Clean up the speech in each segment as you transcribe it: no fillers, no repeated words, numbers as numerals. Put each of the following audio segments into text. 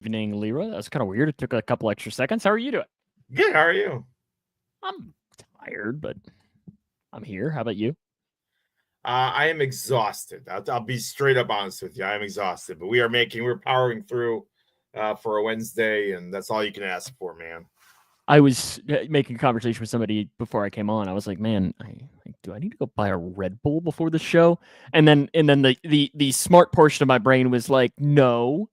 Evening, Leroy. That was kind of weird. It took a couple extra seconds. How are you doing? Good. How are you? I'm tired, but I'm here. How about you? I am exhausted. I'll be straight up honest with you. I am exhausted, but we're powering through for a Wednesday, and that's all you can ask for, man. I was making a conversation with somebody before I came on. I was like, "Man, do I need to go buy a Red Bull before the show?" And then the smart portion of my brain was like, "No,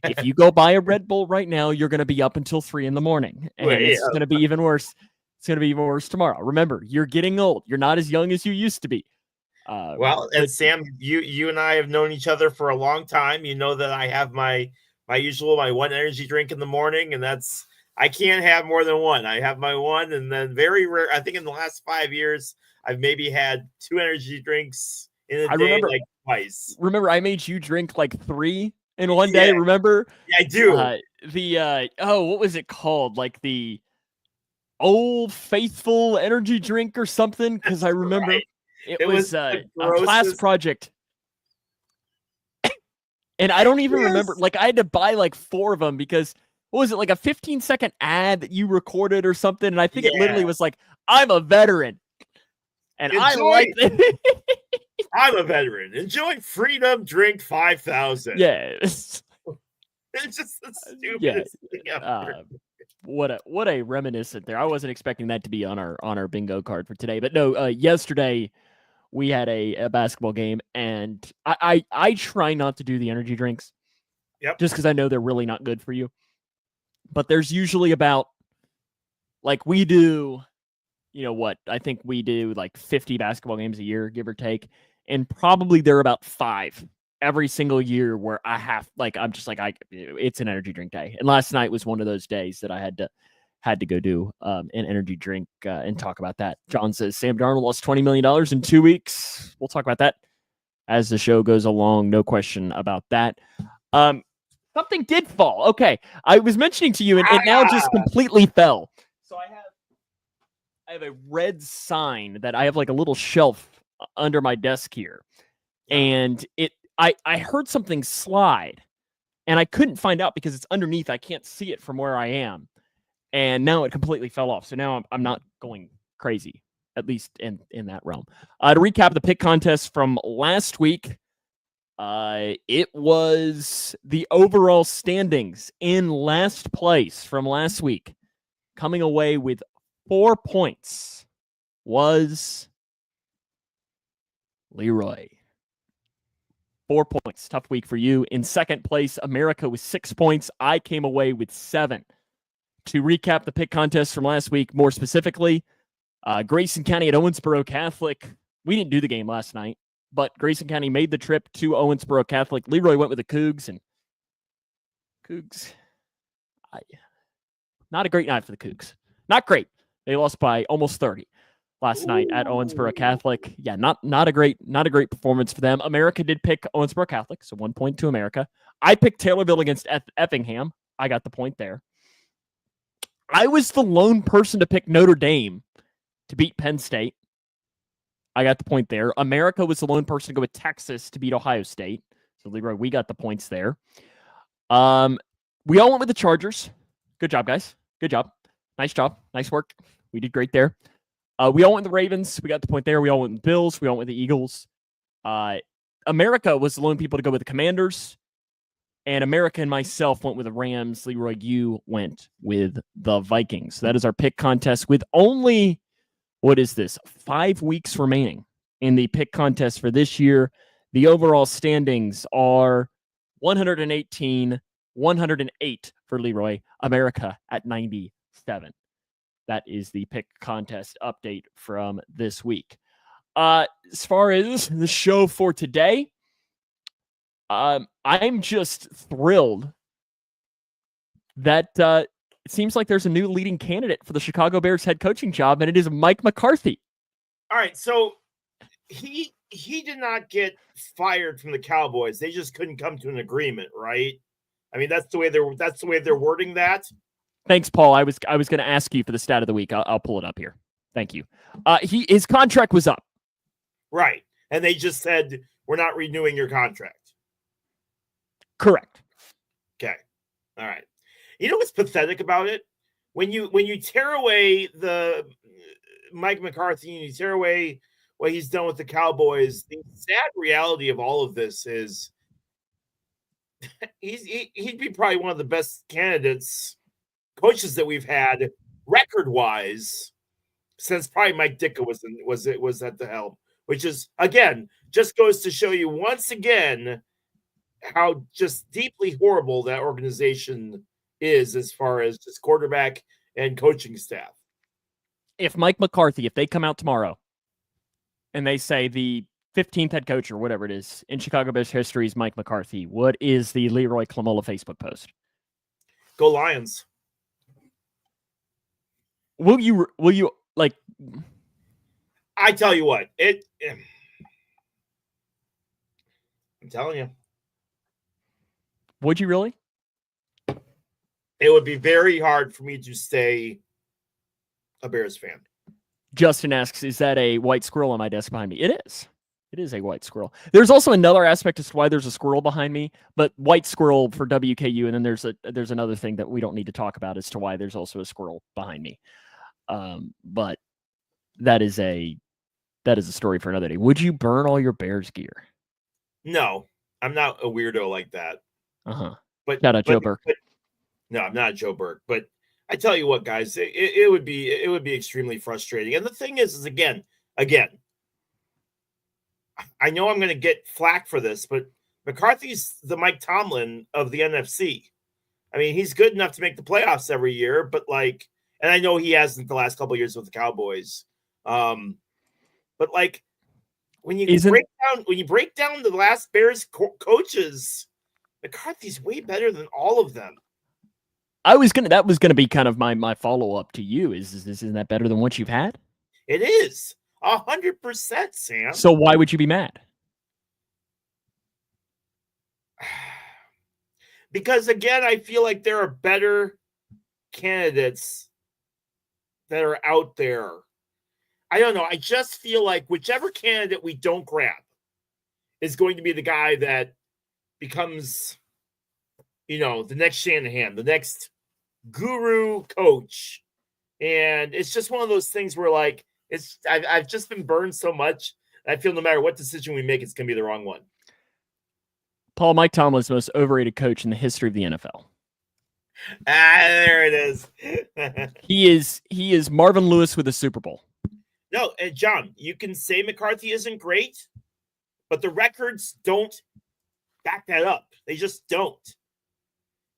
if you go buy a Red Bull right now, you're going to be up until 3 a.m, Well, and it's going to be even worse. It's going to be even worse tomorrow. Remember, you're getting old. You're not as young as you used to be." And Sam, you and I have known each other for a long time. You know that I have my one energy drink in the morning, and I can't have more than one. I have my one, and then very rare. I think in the last 5 years, I've maybe had two energy drinks in a day, like twice. Remember, I made you drink like 3 in one day. Remember? Yeah, I do. What was it called? Like the Old Faithful energy drink or something? Because I remember it was a class project. And I don't even remember. Like, I had to buy like 4 of them because, what was it, like a 15-second ad that you recorded or something? And I think it literally was like, "I'm a veteran. And I like it." I'm a veteran. Enjoy freedom. Drink 5,000. Yeah. It's just the stupidest thing ever. What a reminiscent there. I wasn't expecting that to be on our bingo card for today. But no, yesterday we had a basketball game, and I try not to do the energy drinks. Yep. Just because I know they're really not good for you. But there's usually about, like, we do, I think we do like 50 basketball games a year, give or take. And probably there are about 5 every single year where I'm just like, it's an energy drink day. And last night was one of those days that I had to go do an energy drink and talk about that. John says Sam Darnold lost $20 million in 2 weeks. We'll talk about that as the show goes along. No question about that. Something did fall. Okay. I was mentioning to you, and it now just completely fell. So I have a red sign that I have like a little shelf under my desk here. And I heard something slide, and I couldn't find out because it's underneath. I can't see it from where I am. And now it completely fell off. So now I'm not going crazy, at least in that realm. To recap the pick contest from last week, it was the overall standings in last place from last week. Coming away with 4 points was Leroy. 4 points. Tough week for you. In second place, America with 6 points. I came away with 7. To recap the pick contest from last week, more specifically, Grayson County at Owensboro Catholic. We didn't do the game last night, but Grayson County made the trip to Owensboro Catholic. Leroy went with the Cougs, and Cougs, not a great night for the Cougs. Not great. They lost by almost 30 last night at Owensboro Catholic. Yeah, not a great performance for them. America did pick Owensboro Catholic, so 1 point to America. I picked Taylorville against Effingham. I got the point there. I was the lone person to pick Notre Dame to beat Penn State. I got the point there. America was the lone person to go with Texas to beat Ohio State. So, Leroy, we got the points there. We all went with the Chargers. Good job, guys. Good job. Nice job. Nice work. We did great there. We all went with the Ravens. We got the point there. We all went with the Bills. We all went with the Eagles. America was the lone people to go with the Commanders. And America and myself went with the Rams. Leroy, you went with the Vikings. So that is our pick contest with only, 5 weeks remaining in the pick contest for this year. The overall standings are 118, 108 for Leroy. America at 97. That is the pick contest update from this week. As far as the show for today, I'm just thrilled that it seems like there's a new leading candidate for the Chicago Bears head coaching job, and it is Mike McCarthy. All right, so he did not get fired from the Cowboys. They just couldn't come to an agreement, right? I mean, that's the way they're wording that. Thanks, Paul. I was going to ask you for the stat of the week. I'll pull it up here. Thank you. His contract was up. Right. And they just said, we're not renewing your contract. Correct. Okay. All right. You know what's pathetic about it? When you tear away the Mike McCarthy and you tear away what he's done with the Cowboys, the sad reality of all of this is he'd be probably one of the best candidates, coaches that we've had record-wise since probably Mike Ditka was at the helm, which is again just goes to show you once again how just deeply horrible that organization is as far as just quarterback and coaching staff. If Mike McCarthy, if they come out tomorrow and they say the 15th head coach or whatever it is in Chicago Bears history is Mike McCarthy, what is the Leroy Clamola Facebook post? Go Lions. Will you like? I tell you what, I'm telling you. Would you really? It would be very hard for me to stay a Bears fan. Justin asks, is that a white squirrel on my desk behind me? It is. It is a white squirrel. There's also another aspect as to why there's a squirrel behind me, but white squirrel for WKU, and then there's another thing that we don't need to talk about as to why there's also a squirrel behind me. But that is a story for another day. Would you burn all your Bears gear? No, I'm not a weirdo like that. But shout out Joe Burke. No, I'm not Joe Burke. But I tell you what, guys, it would be extremely frustrating. And the thing is again, I know I'm going to get flack for this, but McCarthy's the Mike Tomlin of the NFC. I mean, he's good enough to make the playoffs every year, but and I know he hasn't the last couple of years with the Cowboys. But when you break down the last Bears coaches, McCarthy's way better than all of them. That was gonna be kind of my follow up to you. Isn't that better than what you've had? It is 100%, Sam. So why would you be mad? Because again, I feel like there are better candidates that are out there. I don't know. I just feel like whichever candidate we don't grab is going to be the guy that becomes, the next Shanahan, the next guru coach. And it's just one of those things where I've just been burned so much. I feel no matter what decision we make, it's going to be the wrong one. Paul, Mike Tomlin is the most overrated coach in the history of the NFL. There it is. He is Marvin Lewis with a Super Bowl. No, and John, you can say McCarthy isn't great, but the records don't back that up. They just don't.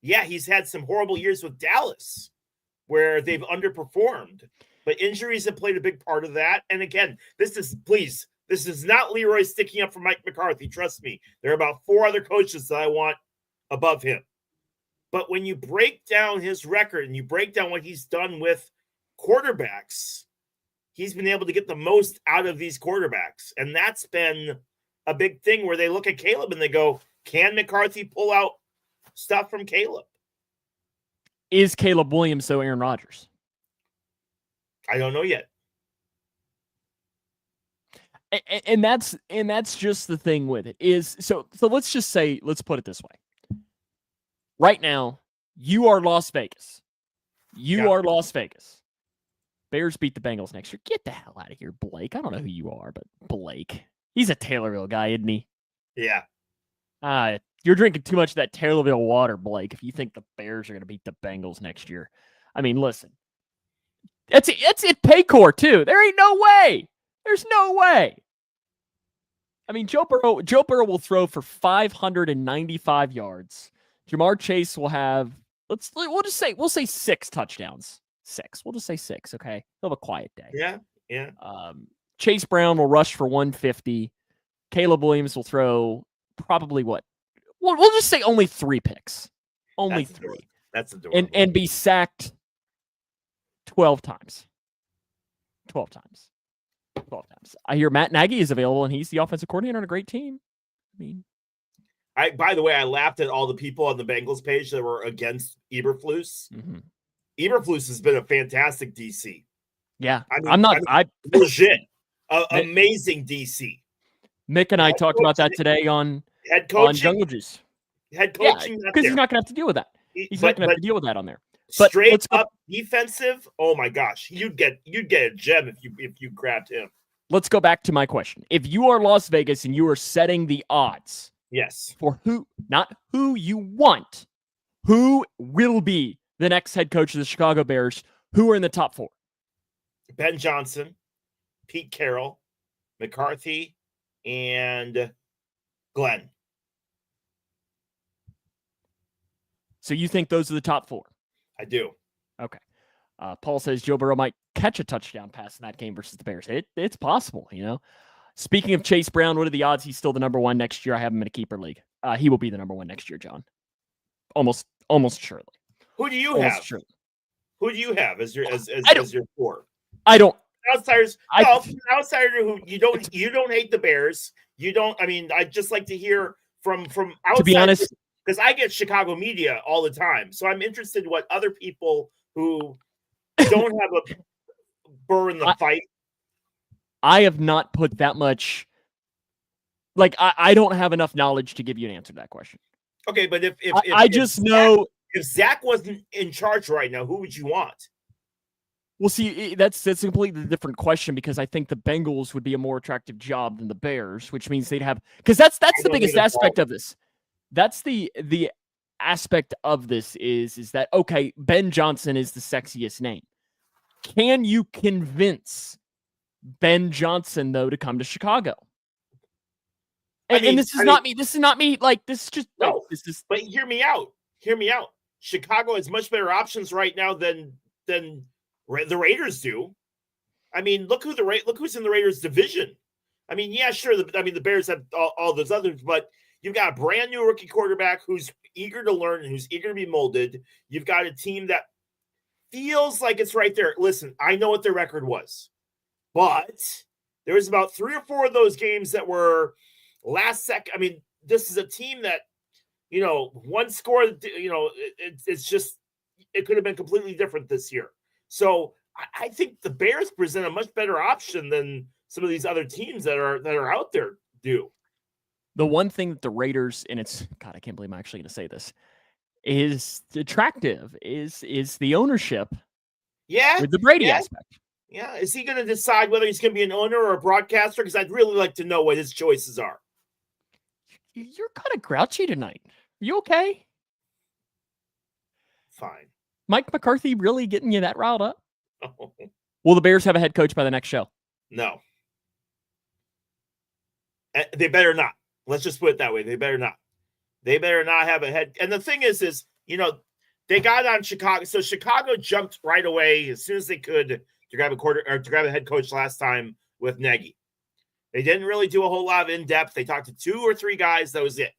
Yeah, he's had some horrible years with Dallas where they've underperformed, but injuries have played a big part of that. And again, this is not Leroy sticking up for Mike McCarthy. Trust me. There are about 4 other coaches that I want above him. But when you break down his record and you break down what he's done with quarterbacks, he's been able to get the most out of these quarterbacks. And that's been a big thing where they look at Caleb and they go, can McCarthy pull out stuff from Caleb? Is Caleb Williams so Aaron Rodgers? I don't know yet. And that's just the thing with it is so let's just say, let's put it this way. Right now, you are Las Vegas. Are Las Vegas. Bears beat the Bengals next year. Get the hell out of here, Blake. I don't know who you are, but Blake. He's a Taylorville guy, isn't he? Yeah. You're drinking too much of that Taylorville water, Blake, if you think the Bears are going to beat the Bengals next year. I mean, listen. It's at Paycor, too. There ain't no way. There's no way. I mean, Joe Burrow will throw for 595 yards. Jamar Chase will have, we'll say 6 touchdowns. 6. We'll just say 6, okay? He'll have a quiet day. Yeah. Chase Brown will rush for 150. Caleb Williams will throw probably what? We'll just say only 3 picks. Only 3. That's adorable. And be sacked 12 times. 12 times. I hear Matt Nagy is available, and he's the offensive coordinator on a great team. I mean, by the way, I laughed at all the people on the Bengals page that were against Eberflus. Mm-hmm. Eberflus has been a fantastic DC. Yeah, legit, amazing DC. Mick and I talked about that today on head coaching. Jungle Juice. Head coaching, because he's not going to have to deal with that. He's not going to have to deal with that on there. But straight up defensive. Oh my gosh, you'd get a gem if you grabbed him. Let's go back to my question. If you are Las Vegas and you are setting the odds, yes, for who, not who you want, who will be the next head coach of the Chicago Bears, who are in the top 4? Ben Johnson, Pete Carroll, McCarthy, and Glenn. So you think those are the top 4? I do. Okay. Paul says Joe Burrow might catch a touchdown pass in that game versus the Bears. It's possible, you know. Speaking of Chase Brown, what are the odds he's still the number 1 next year? I have him in a keeper league. He will be the number 1 next year, John. Almost surely. Who do you have? Surely. Who do you have as your 4? I don't. Outsiders. No, outsider who you don't hate the Bears. You don't. I mean, I'd just like to hear from outside. To be honest, because I get Chicago media all the time, so I'm interested in what other people who don't have a burr in the fight. I have not put that much. Like I don't have enough knowledge to give you an answer to that question. Okay, but if if Zach wasn't in charge right now, who would you want? Well, see, that's a completely different question because I think the Bengals would be a more attractive job than the Bears, which means they'd have because that's the biggest aspect of this. That's the aspect of this is that okay, Ben Johnson is the sexiest name. Can you convince Ben Johnson though to come to Chicago? And this is not me. This is not me. Like this is just no. Like, this is. But hear me out. Hear me out. Chicago has much better options right now than the Raiders do. I mean, look who's in the Raiders division. I mean, yeah, sure. The Bears have all those others, but you've got a brand new rookie quarterback who's eager to learn and who's eager to be molded. You've got a team that feels like it's right there. Listen, I know what their record was, but there was about 3 or 4 of those games that were last second. I mean, this is a team that, one score, it's just, it could have been completely different this year. So I think the Bears present a much better option than some of these other teams that are out there do. The one thing that the Raiders, and it's, God, I can't believe I'm actually going to say this, is attractive is the ownership. Yeah. With the Brady aspect. Yeah. Is he going to decide whether he's going to be an owner or a broadcaster? Because I'd really like to know what his choices are. You're kind of grouchy tonight. You okay? Fine. Mike McCarthy really getting you that riled up? Oh. Will the Bears have a head coach by the next show? No. They better not. Let's just put it that way. They better not. They better not have a head. And the thing is, they got on Chicago. So Chicago jumped right away as soon as they could to grab a head coach last time with Nagy. They didn't really do a whole lot of in-depth. They talked to 2 or 3 guys. That was it.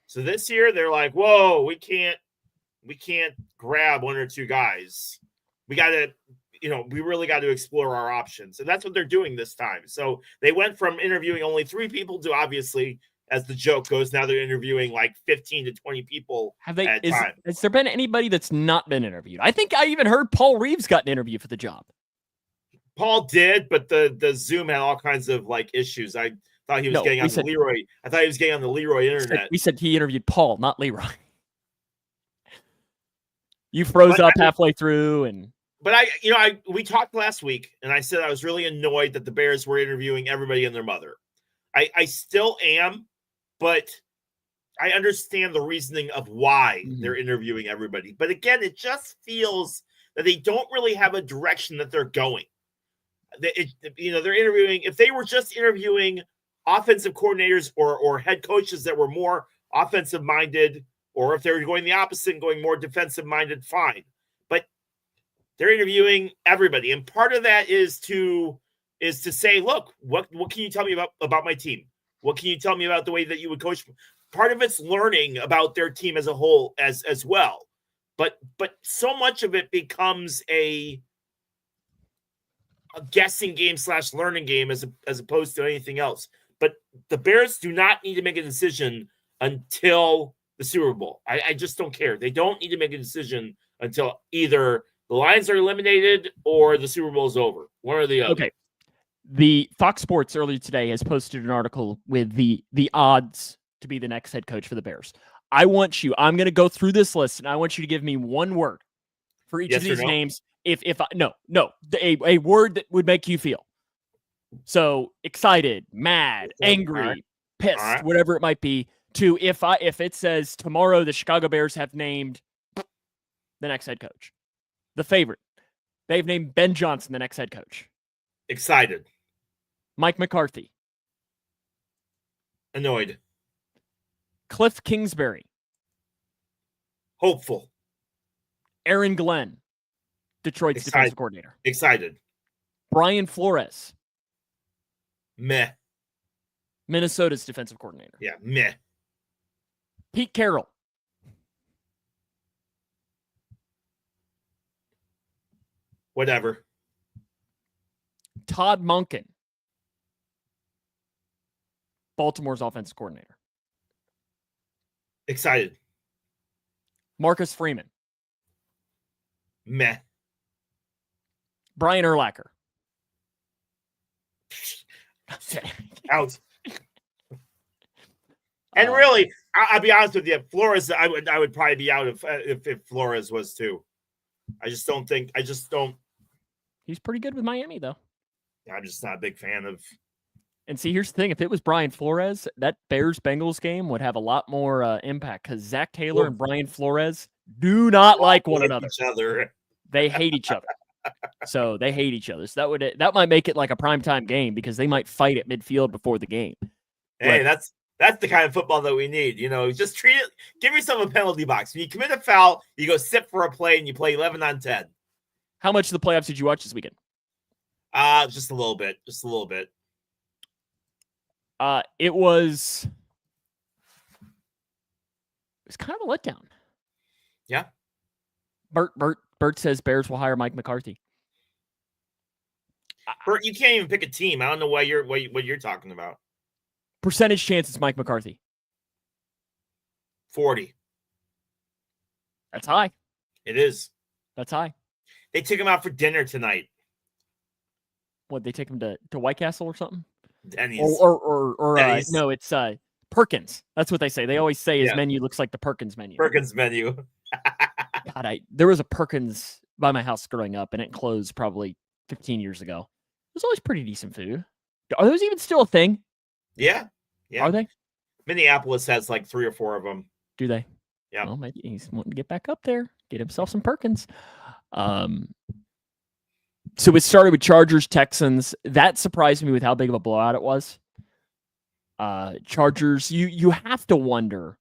So this year they're like, whoa, we can't grab 1 or 2 guys. We got to, we really got to explore our options. And that's what they're doing this time. So they went from interviewing only 3 people to, obviously, as the joke goes, now they're interviewing like 15 to 20 people at a time. Has there been anybody that's not been interviewed? I think I even heard Paul Reeves got an interview for the job. Paul did, but the Zoom had all kinds of like issues. I thought he was getting on the Leroy. I thought he was getting on the Leroy internet. We said he interviewed Paul, not Leroy. You froze up halfway through, but we talked last week, and I said I was really annoyed that the Bears were interviewing everybody and their mother. I still am, but I understand the reasoning of why they're interviewing everybody. But again, it just feels that they don't really have a direction that they're going. They're interviewing. If they were just interviewing offensive coordinators or head coaches that were more offensive minded, or if they were going the opposite and going more defensive minded, fine. But they're interviewing everybody, and part of that is to say, look, what can you tell me about my team? What can you tell me about the way that you would coach? Part of it's learning about their team as a whole as well. But so much of it becomes a guessing game / learning game as opposed to anything else. But the Bears do not need to make a decision until the Super Bowl. I just don't care. They don't need to make a decision until either the Lions are eliminated or the Super Bowl is over. One or the other. Okay. The Fox Sports earlier today has posted an article with the odds to be the next head coach for the Bears. I'm going to go through this list, and I want you to give me one word for each of these names. A word that would make you feel. So excited, mad, angry, pissed, whatever it might be. To if it says tomorrow the Chicago Bears have named the next head coach, the favorite, they've named Ben Johnson the next head coach. Excited. Mike McCarthy. Annoyed. Cliff Kingsbury. Hopeful. Aaron Glenn, Detroit's defensive coordinator. Excited. Brian Flores. Meh. Minnesota's defensive coordinator. Yeah, meh. Pete Carroll. Whatever. Todd Monken, Baltimore's offensive coordinator. Excited. Marcus Freeman. Meh. Brian Urlacher. Out. And really, I'll be honest with you, Flores, I would probably be out if Flores was too. I just don't. He's pretty good with Miami, though. I'm just not a big fan of. And see, here's the thing. If it was Brian Flores, that Bears-Bengals game would have a lot more impact because Zach Taylor and Brian Flores do not like one another. They hate each other. So they hate each other. So that might make it like a primetime game because they might fight at midfield before the game. Hey, that's the kind of football that we need. Just treat it. Give yourself a penalty box. When you commit a foul, you go sit for a play and you play 11 on 10. How much of the playoffs did you watch this weekend? Just a little bit. It was kind of a letdown. Yeah. Bert says Bears will hire Mike McCarthy. Bert, you can't even pick a team. I don't know what you're talking about. Percentage chance it's Mike McCarthy. 40. That's high. It is. That's high. They took him out for dinner tonight. What, they take him to White Castle or something? Denny's. Or Denny's. No, it's Perkins. That's what they say. They always say his menu looks like the Perkins menu. Perkins menu. God, there was a Perkins by my house growing up, and it closed probably 15 years ago. It was always pretty decent food. Are those even still a thing? Yeah. Are they? Minneapolis has like 3 or 4 of them. Do they? Yeah. Well, maybe he's wanting to get back up there, get himself some Perkins. So it started with Chargers, Texans. That surprised me with how big of a blowout it was. Chargers, you have to wonder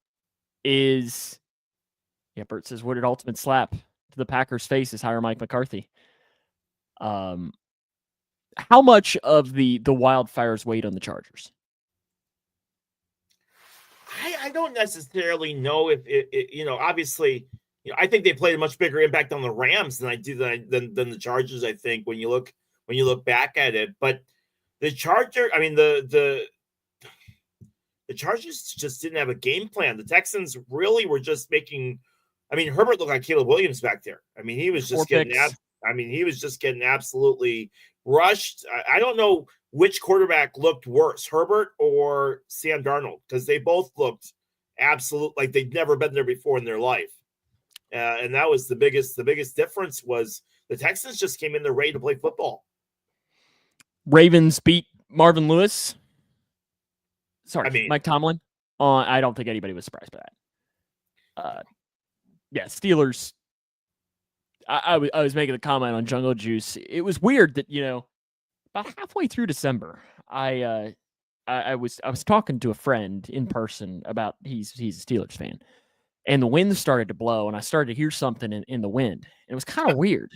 Bert says, what did ultimate slap to the Packers' face is hire Mike McCarthy. How much of the wildfires weighed on the Chargers? I don't necessarily know if it obviously, I think they played a much bigger impact on the Rams than the Chargers. I think when you look back at it, but the the Chargers just didn't have a game plan. The Texans really were just making. Herbert looked like Caleb Williams back there. He was just getting absolutely rushed. I don't know which quarterback looked worse, Herbert or Sam Darnold, because they both looked absolute like they'd never been there before in their life. And that was the biggest difference was the Texans just came in there ready to play football. Ravens beat Marvin Lewis. Sorry, Mike Tomlin. I don't think anybody was surprised by that. Steelers. I was making a comment on Jungle Juice. It was weird that about halfway through December, I was talking to a friend in person about he's a Steelers fan, and the wind started to blow, and I started to hear something in the wind. It was kind of weird,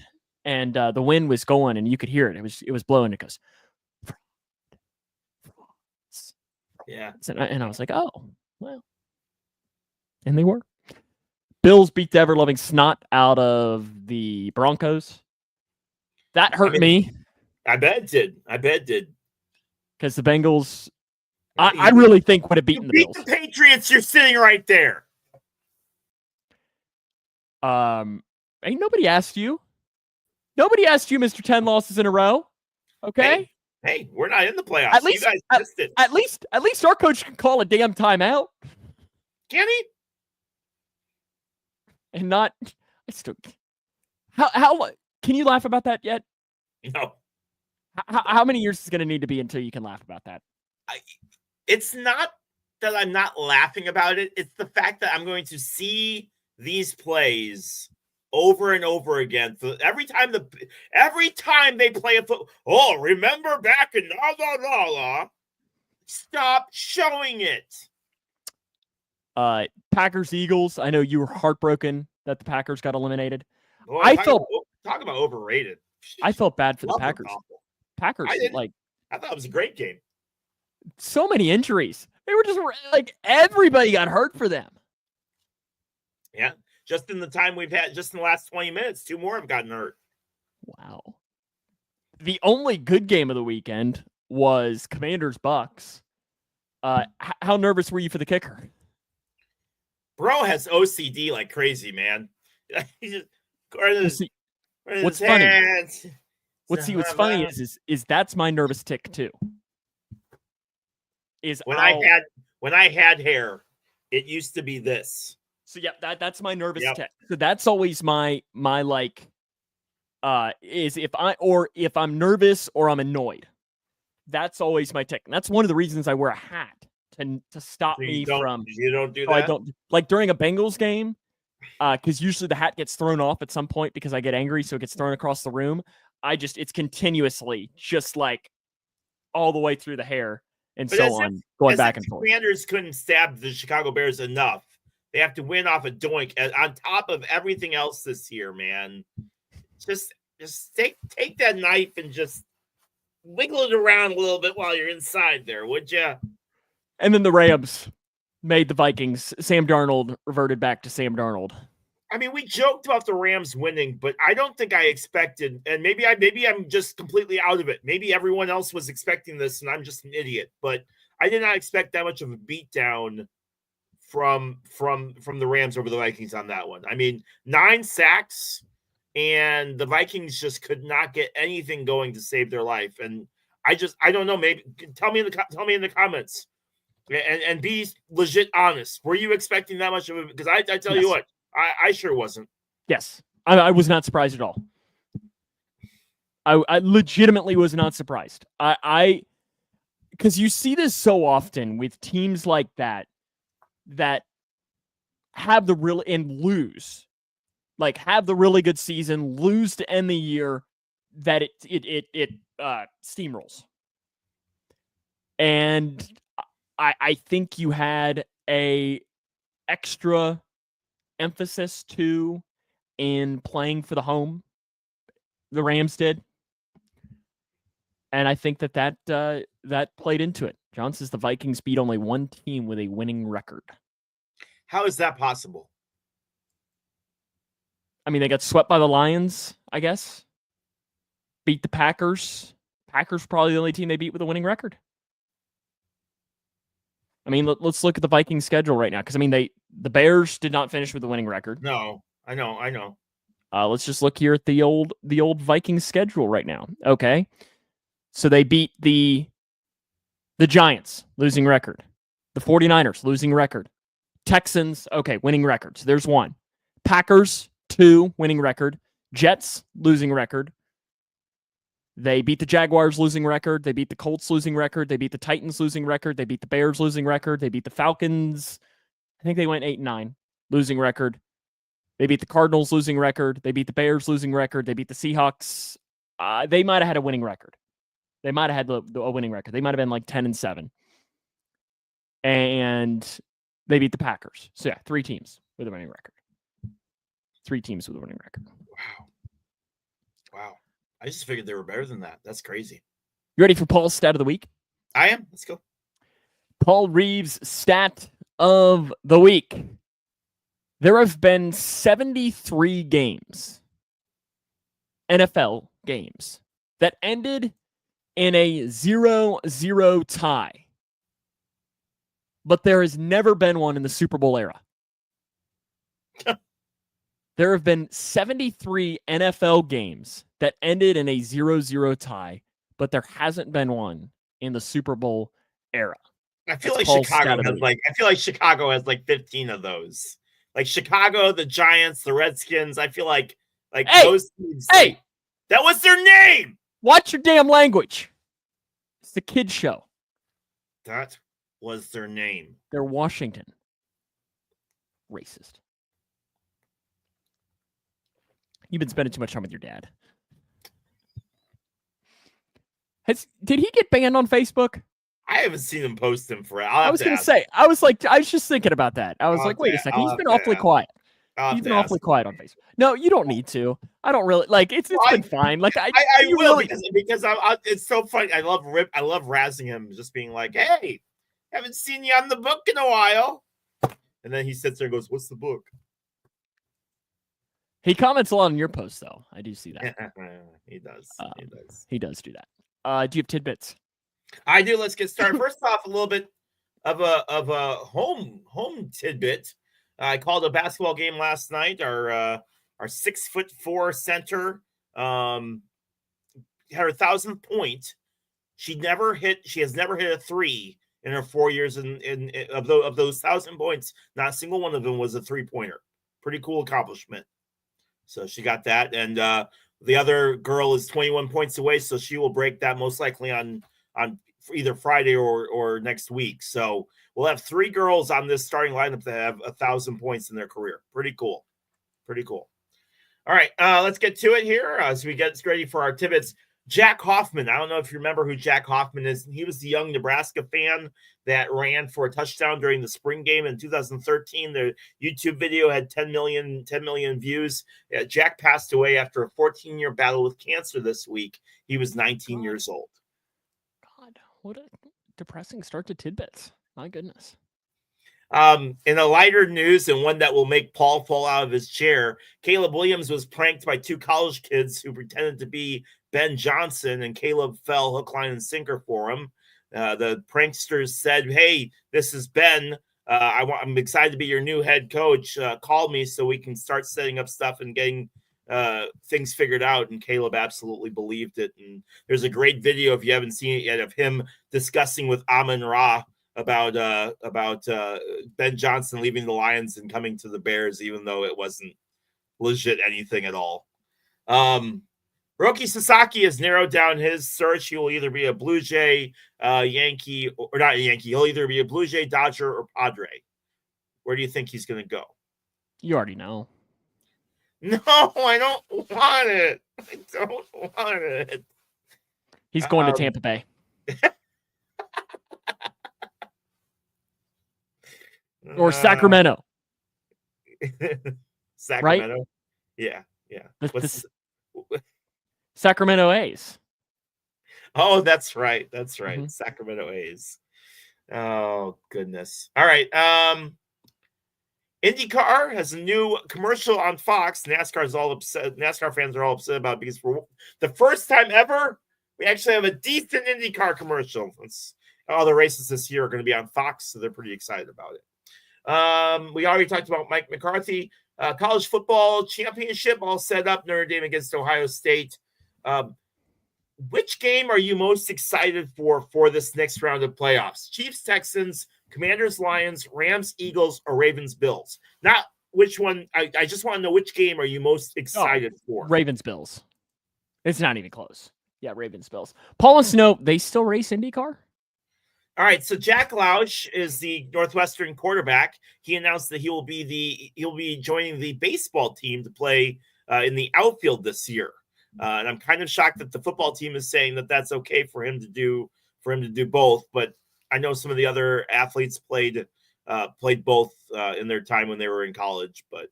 and the wind was going, and you could hear it. It was blowing. It goes, yeah, and I was like, oh well, and they were. Bills beat the ever-loving snot out of the Broncos. That hurt me. I bet it did. Because the Bengals, I really think would have beaten the Bills. The Patriots, you're sitting right there. Ain't nobody asked you. Nobody asked you, Mr. 10 losses in a row. Okay? Hey, we're not in the playoffs. At least, you guys missed it. At least our coach can call a damn timeout. Can he? and not. I still. How can you laugh about that yet? No. How many years is going to need to be until you can laugh about that? It's not that I'm not laughing about it. It's the fact that I'm going to see these plays over and over again. So every time they play a foot, oh, remember back in la. Stop showing it. Packers Eagles. I know you were heartbroken that the Packers got eliminated. Boy, talk about overrated. I felt bad for the Love Packers. them. Packers, I thought it was a great game. So many injuries. They were just like everybody got hurt for them. Yeah, just in the time we've had, just in the last 20 minutes, 2 more have gotten hurt. Wow. The only good game of the weekend was Commanders Bucks. How nervous were you for the kicker? Bro has OCD like crazy, man. What's funny? What's funny is that's my nervous tick too. When I had hair, it used to be this. So yeah, that's my nervous tick. So that's always my like is if I'm nervous or I'm annoyed. That's always my tick. And that's one of the reasons I wear a hat to stop me from. You don't do that. I don't like during a Bengals game, because usually the hat gets thrown off at some point because I get angry, so it gets thrown across the room. It's continuously just like all the way through the hair and so on, going back and forth. Commanders couldn't stab the Chicago Bears enough. They have to win off a doink on top of everything else this year, man. Just take that knife and just wiggle it around a little bit while you're inside there, would you? And then the Rams made the Vikings. Sam Darnold reverted back to Sam Darnold. I mean, we joked about the Rams winning, but I don't think I expected, and maybe I'm just completely out of it. Maybe everyone else was expecting this, and I'm just an idiot. But I did not expect that much of a beatdown from the Rams over the Vikings on that one. I mean, 9 sacks, and the Vikings just could not get anything going to save their life. And I don't know. Maybe tell me in the comments, and be legit honest. Were you expecting that much of it? Because I tell you what, I sure wasn't. Yes, I was not surprised at all. I legitimately was not surprised. Because you see this so often with teams like that have the real and lose, like have the really good season, lose to end the year, that it steamrolls. And I think you had a extra emphasis too in playing for the home. The Rams did. And I think that played into it. John says the Vikings beat only one team with a winning record. How is that possible? I mean, they got swept by the Lions, I guess. Beat the Packers. Packers probably the only team they beat with a winning record. I mean, let's look at the Vikings schedule right now, because I mean, the Bears did not finish with a winning record. No, I know. Let's just look here at the old Vikings schedule right now. Okay, so they beat the Giants, losing record. The 49ers, losing record. Texans, okay, winning record. So there's one. Packers, 2, winning record. Jets, losing record. They beat the Jaguars, losing record. They beat the Colts, losing record. They beat the Titans, losing record. They beat the Bears, losing record. They beat the Falcons. I think they went 8-9, losing record. They beat the Cardinals, losing record. They beat the Bears, losing record. They beat the Seahawks. They might have had a winning record. They might have had a winning record. They might have been like 10-7. And they beat the Packers. So yeah, 3 teams with a winning record. 3 teams with a winning record. Wow. I just figured they were better than that. That's crazy. You ready for Paul's stat of the week? I am. Let's go. Paul Reeves' stat of the week. There have been 73 games, NFL games, that ended in a 0-0 tie. But there has never been one in the Super Bowl era. There have been 73 NFL games that ended in a 0-0 tie, but there hasn't been one in the Super Bowl era. I feel like Chicago has like 15 of those. like Chicago, the Giants, the Redskins. I feel like Hey! those teams. Hey! Like, that was their name. Watch your damn language. It's the kids show. That was their name. They're Washington. Racist. You've been spending too much time with your dad. Did he get banned on Facebook? I haven't seen him post him for. I was going to say. I was just thinking about that. I was like, wait a second. He's been awfully quiet. He's been awfully quiet on Facebook. No, you don't need to. I don't really like. It's been fine. Like I will really... because it's so funny. I love razzing him, just being like, "Hey, haven't seen you on the book in a while," and then he sits there and goes, "What's the book?" He comments a lot on your posts, though. I do see that. He does. He does do that. Do you have tidbits? I do. Let's get started. First off, a little bit of a home tidbit. I called a basketball game last night. Our 6'4" center had her 1,000th point. She has never hit a three in her 4 years of those 1,000 points. Not a single one of them was a 3-pointer. Pretty cool accomplishment. So she got that, and the other girl is 21 points away, so she will break that most likely on either Friday or next week. So we'll have 3 girls on this starting lineup that have 1,000 points in their career. Pretty cool. All right, let's get to it here as we get ready for our tidbits. Jack Hoffman. I don't know if you remember who Jack Hoffman is. He was the young Nebraska fan that ran for a touchdown during the spring game in 2013. The YouTube video had 10 million views. Jack passed away after a 14-year battle with cancer this week. He was 19 years old. God, what a depressing start to tidbits. My goodness. In a lighter news and one that will make Paul fall out of his chair, Caleb Williams was pranked by 2 college kids who pretended to be Ben Johnson, and Caleb fell hook, line, and sinker for him. The pranksters said, "Hey, this is Ben. I'm excited to be your new head coach. Call me so we can start setting up stuff and getting things figured out." And Caleb absolutely believed it. And there's a great video, if you haven't seen it yet, of him discussing with Amon-Ra about Ben Johnson leaving the Lions and coming to the Bears, even though it wasn't legit anything at all. Roki Sasaki has narrowed down his search. He will either be a Blue Jay, Yankee, or not a Yankee. He'll either be a Blue Jay, Dodger, or Padre. Where do you think he's going to go? You already know. No, I don't want it. I don't want it. He's going to Tampa Bay. Or Sacramento. Sacramento? Right? Yeah. Sacramento A's. Oh, that's right. Mm-hmm. Sacramento A's. Oh, goodness. All right. IndyCar has a new commercial on Fox. NASCAR fans are all upset about it because for the first time ever, we actually have a decent IndyCar commercial. All the races this year are going to be on Fox, so they're pretty excited about it. We already talked about Mike McCarthy. College football championship all set up. Notre Dame against Ohio State. Which game are you most excited for this next round of playoffs? Chiefs, Texans, Commanders, Lions, Rams, Eagles, or Ravens, Bills? Not which one. I just want to know which game are you most excited for? Ravens, Bills. It's not even close. Yeah, Ravens, Bills. Paul wants to know, they still race IndyCar? All right, so Jack Lausch is the Northwestern quarterback. He announced that he'll be joining the baseball team to play in the outfield this year. And I'm kind of shocked that the football team is saying that that's okay for him to do both. But I know some of the other athletes played both in their time when they were in college. But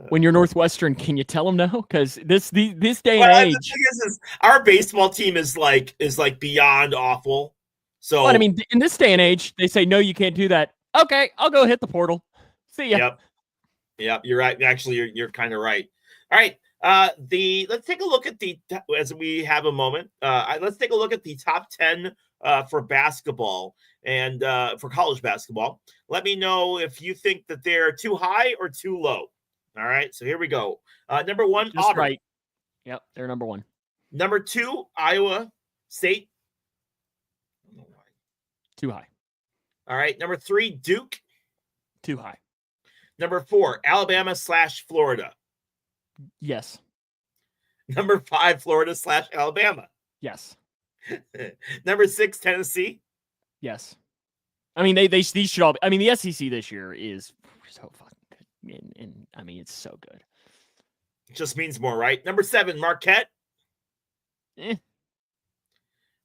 when you're Northwestern, can you tell them no? Because this day and age, the thing is our baseball team is like beyond awful. So I mean, in this day and age, they say no, you can't do that. Okay, I'll go hit the portal. See ya. Yep, you're right. Actually, you're kind of right. All right. Let's take a look at as we have a moment. Let's take a look at the top 10 for basketball and for college basketball. Let me know if you think that they're too high or too low. All right, so here we go. Number 1, just Auburn. Right. Yep, they're number 1. Number 2, Iowa State. Too high. All right, number 3, Duke. Too high. Number 4, Alabama/Florida. Yes. Number 5, Florida/Alabama. Yes. Number 6, Tennessee. Yes. I mean, these should all be, I mean, the SEC this year is so fucking good. And I mean, it's so good. It just means more, right? Number 7, Marquette.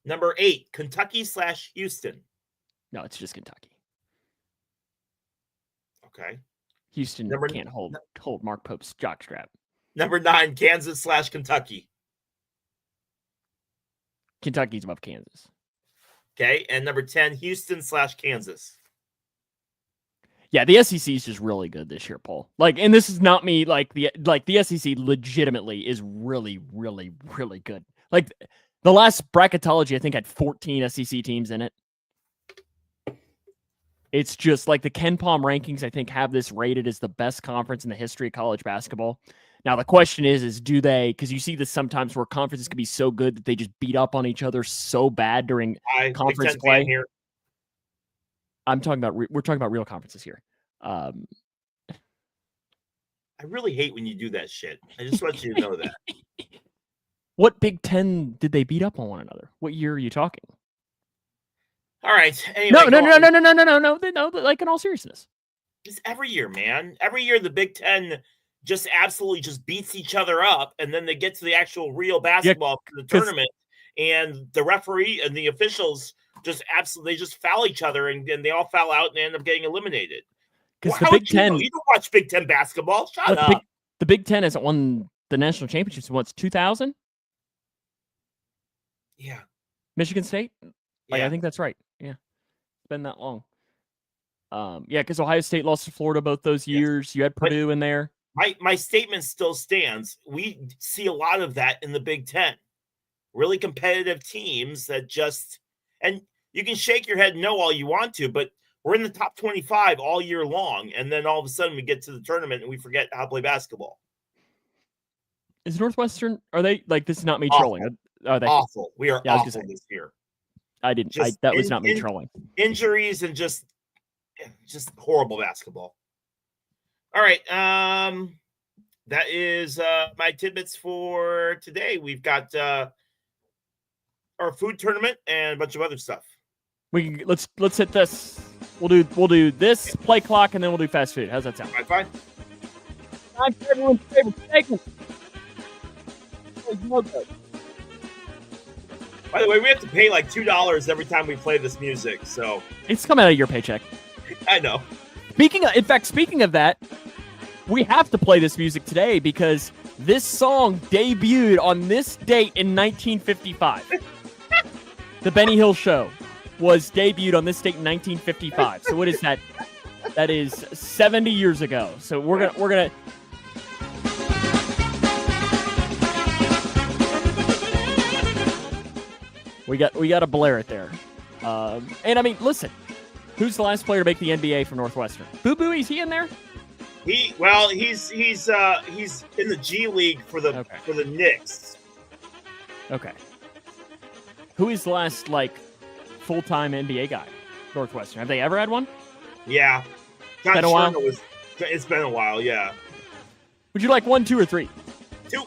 Number 8, Kentucky/Houston. No, it's just Kentucky. Okay. Houston can't hold Mark Pope's jockstrap. Number 9, Kansas/Kentucky. Kentucky's above Kansas. Okay. And number 10, Houston/Kansas. Yeah, the SEC is just really good this year, Paul. Like, and this is not me. Like the SEC legitimately is really, really, really good. Like the last bracketology, I think, had 14 SEC teams in it. It's just like the Ken Palm rankings, I think, have this rated as the best conference in the history of college basketball. Now, the question is do they, because you see this sometimes where conferences can be so good that they just beat up on each other so bad during conference play. Here. We're talking about real conferences here. I really hate when you do that shit. I just want you to know that. What Big Ten did they beat up on one another? What year are you talking? All right. Anyway, no. Like in all seriousness, just every year, man. Every year, the Big Ten just absolutely just beats each other up, and then they get to the actual real basketball for the tournament, and the referee and the officials just absolutely just foul each other, and they all foul out and they end up getting eliminated. Because the Big Ten, you don't watch Big Ten basketball. Shut up. The Big Ten hasn't won the national championships since 2000. Yeah, Michigan State. Like, I think that's right. Yeah, it's been that long. Yeah, because Ohio State lost to Florida both those years. Yes. You had Purdue in there. My statement still stands. We see a lot of that in the Big Ten. Really competitive teams that just, and you can shake your head no all you want to, but we're in the top 25 all year long, and then all of a sudden we get to the tournament and we forget how to play basketball. Is Northwestern, are they, like, this is not me trolling. Are they awful? We are awful this year. That was not me trolling. Injuries and just horrible basketball. All right. That is my tidbits for today. We've got our food tournament and a bunch of other stuff. Let's hit this. We'll do this play clock and then we'll do fast food. How's that sound? All right, fine. Time for everyone's favorite segment. By the way, we have to pay like $2 every time we play this music, so it's coming out of your paycheck. I know. Speaking of that, we have to play this music today because this song debuted on this date in 1955. The Benny Hill Show was debuted on this date in 1955. So what is that? That is 70 years ago. So we're gonna. We got to blare it there. And I mean, listen, who's the last player to make the NBA from Northwestern? Boo Boo, is he in there? He's in the G League for the Knicks. Okay. Who is the last full-time NBA guy? Northwestern. Have they ever had one? Yeah. It's been a while. It's been a while. Yeah. Would you like 1, 2, or 3? 2.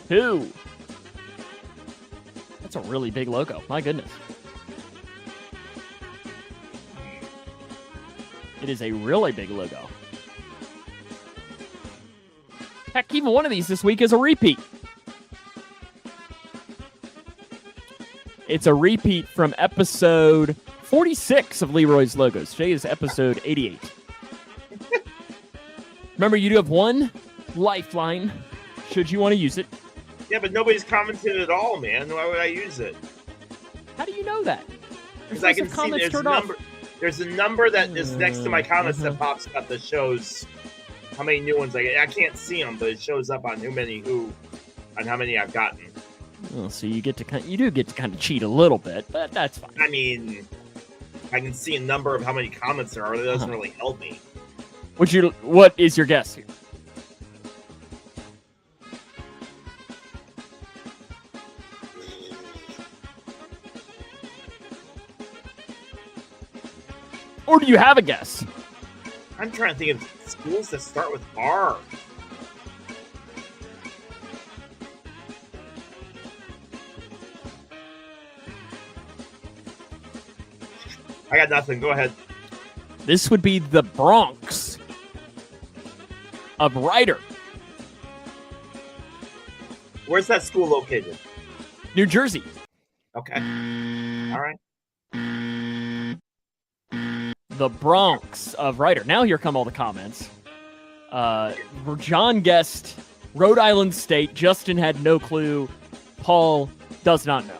2. That's a really big logo. My goodness. It is a really big logo. Heck, even one of these this week is a repeat. It's a repeat from episode 46 of Leroy's Logos. Today is episode 88. Remember, you do have one lifeline should you want to use it. Yeah, but nobody's commented at all, man. Why would I use it? How do you know that? Because I can see there's a number. There's a number that is next to my comments that pops up that shows how many new ones I get. I can't see them, but it shows up on how many I've gotten. Well, so you do get to kind of cheat a little bit, but that's fine. I mean, I can see a number of how many comments there are. That doesn't really help me. What is your guess here? Or do you have a guess? I'm trying to think of schools that start with R. I got nothing. Go ahead. This would be the Bronx of Ryder, Where's that school located? New Jersey. Okay. All right. The Bronx of Ryder. Now here come all the comments. John guessed Rhode Island State. Justin had no clue. Paul does not know.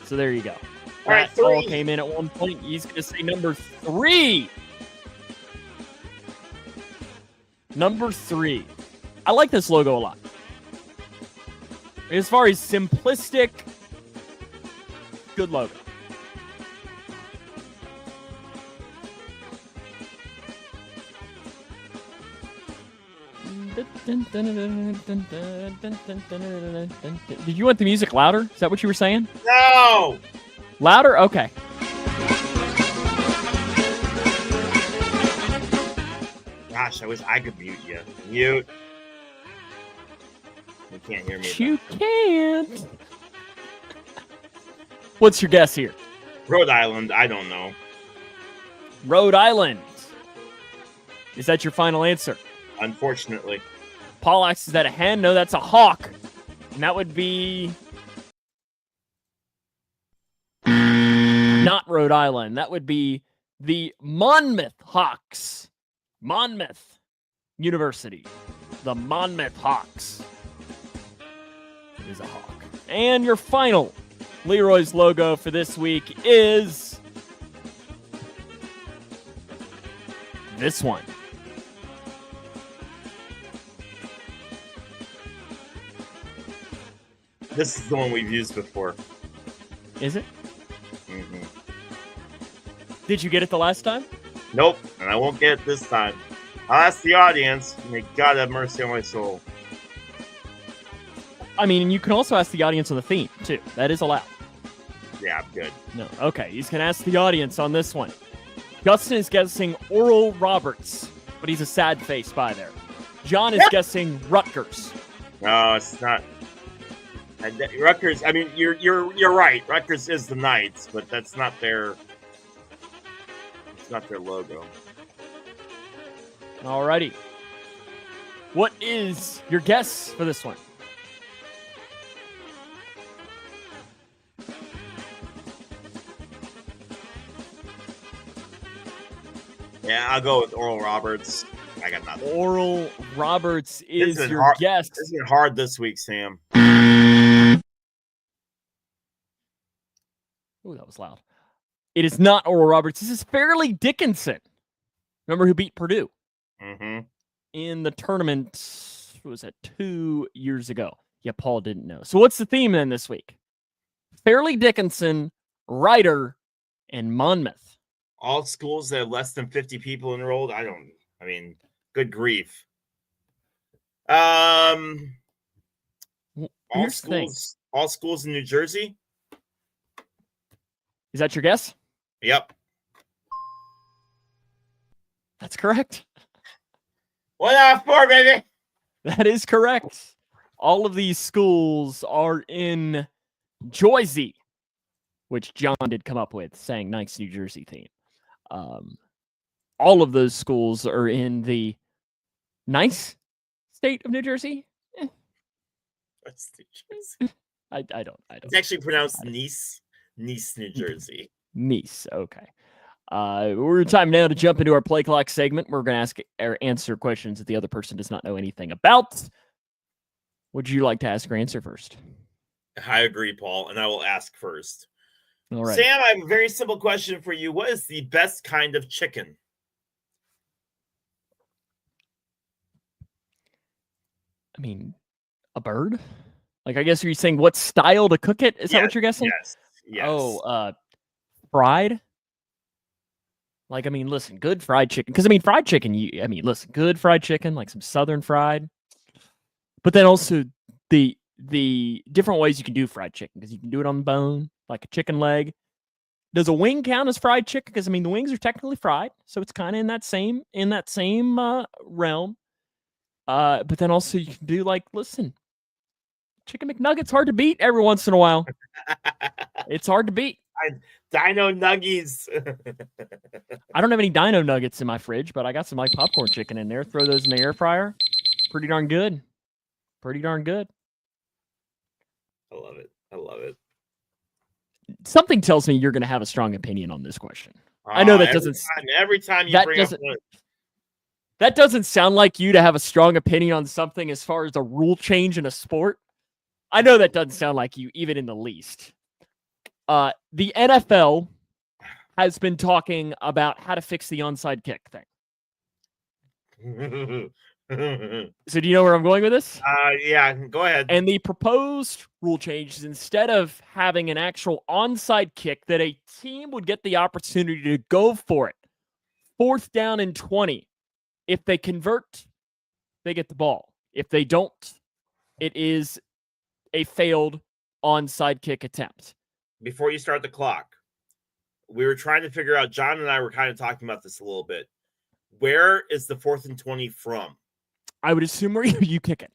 So there you go. All right, That all 3. came in at one point. He's going to say number 3. Number 3. I like this logo a lot. As far as simplistic, good logo. Did you want the music louder? Is that what you were saying? No. Louder? Okay. Gosh, I wish I could mute you. Mute. You can't hear me. You can't. What's your guess here? Rhode Island. I don't know. Rhode Island. Is that your final answer? Unfortunately. Paul asks, is that a hen? No, that's a hawk. And that would be not Rhode Island. That would be the Monmouth Hawks. Monmouth University. The Monmouth Hawks. It is a hawk. And your final Leroy's logo for this week is this one. This is the one we've used before. Is it? Mm-hmm. Did you get it the last time? Nope, and I won't get it this time. I'll ask the audience. May God have mercy on my soul. I mean, and you can also ask the audience on the theme, too. That is allowed. Yeah, I'm good. No. Okay, he's going to ask the audience on this one. Justin is guessing Oral Roberts, but he's a sad face by there. John is guessing Rutgers. No, it's not. Rutgers. I mean, you're right. Rutgers is the Knights, but that's not their. It's not their logo. Alrighty. What is your guess for this one? Yeah, I'll go with Oral Roberts. I got nothing. Oral Roberts is your hard, guess. This is hard this week, Sam. Oh, that was loud. It is not Oral Roberts. This is Fairleigh Dickinson. Remember who beat Purdue in the tournament? What was that? 2 years ago. Yeah, Paul didn't know. So what's the theme then this week? Fairleigh Dickinson, Ryder, and Monmouth. All schools that have less than 50 people enrolled. I mean, good grief. All schools in New Jersey. Is that your guess? Yep. That's correct. 1 out of 4, baby. That is correct. All of these schools are in Jersey, which John did come up with, saying nice New Jersey theme. All of those schools are in the nice state of New Jersey. What's New Jersey? I don't. It's actually pronounced Nice, New Jersey. Nice. Okay. We're time now to jump into our play clock segment. We're going to ask or answer questions that the other person does not know anything about. Would you like to ask or answer first? I agree, Paul, and I will ask first. All right. Sam, I have a very simple question for you. What is the best kind of chicken? I mean, a bird? Like, I guess you're saying what style to cook it? Is that what you're guessing? Yes. Oh, fried? Like, I mean, listen, good fried chicken. Because, I mean, fried chicken, listen, good fried chicken, like some southern fried. But then also the different ways you can do fried chicken. Because you can do it on the bone, like a chicken leg. Does a wing count as fried chicken? Because I mean, the wings are technically fried, so it's kind of in that same realm. But then also you can do like, listen, Chicken McNuggets hard to beat every once in a while. It's hard to beat. Dino Nuggies. I don't have any Dino Nuggets in my fridge, but I got some like popcorn chicken in there. Throw those in the air fryer. Pretty darn good. Pretty darn good. I love it. I love it. Something tells me you're going to have a strong opinion on this question. I know that doesn't. Every time you bring up that doesn't sound like you to have a strong opinion on something as far as a rule change in a sport. I know that doesn't sound like you, even in the least. The NFL has been talking about how to fix the onside kick thing. So do you know where I'm going with this? Yeah, go ahead. And the proposed rule change is instead of having an actual onside kick, that a team would get the opportunity to go for it. 4th down and 20. If they convert, they get the ball. If they don't, it is a failed onside kick attempt. Before you start the clock, we were trying to figure out, John and I were kind of talking about this a little bit. Where is the 4th and 20 from? I would assume where you kick it.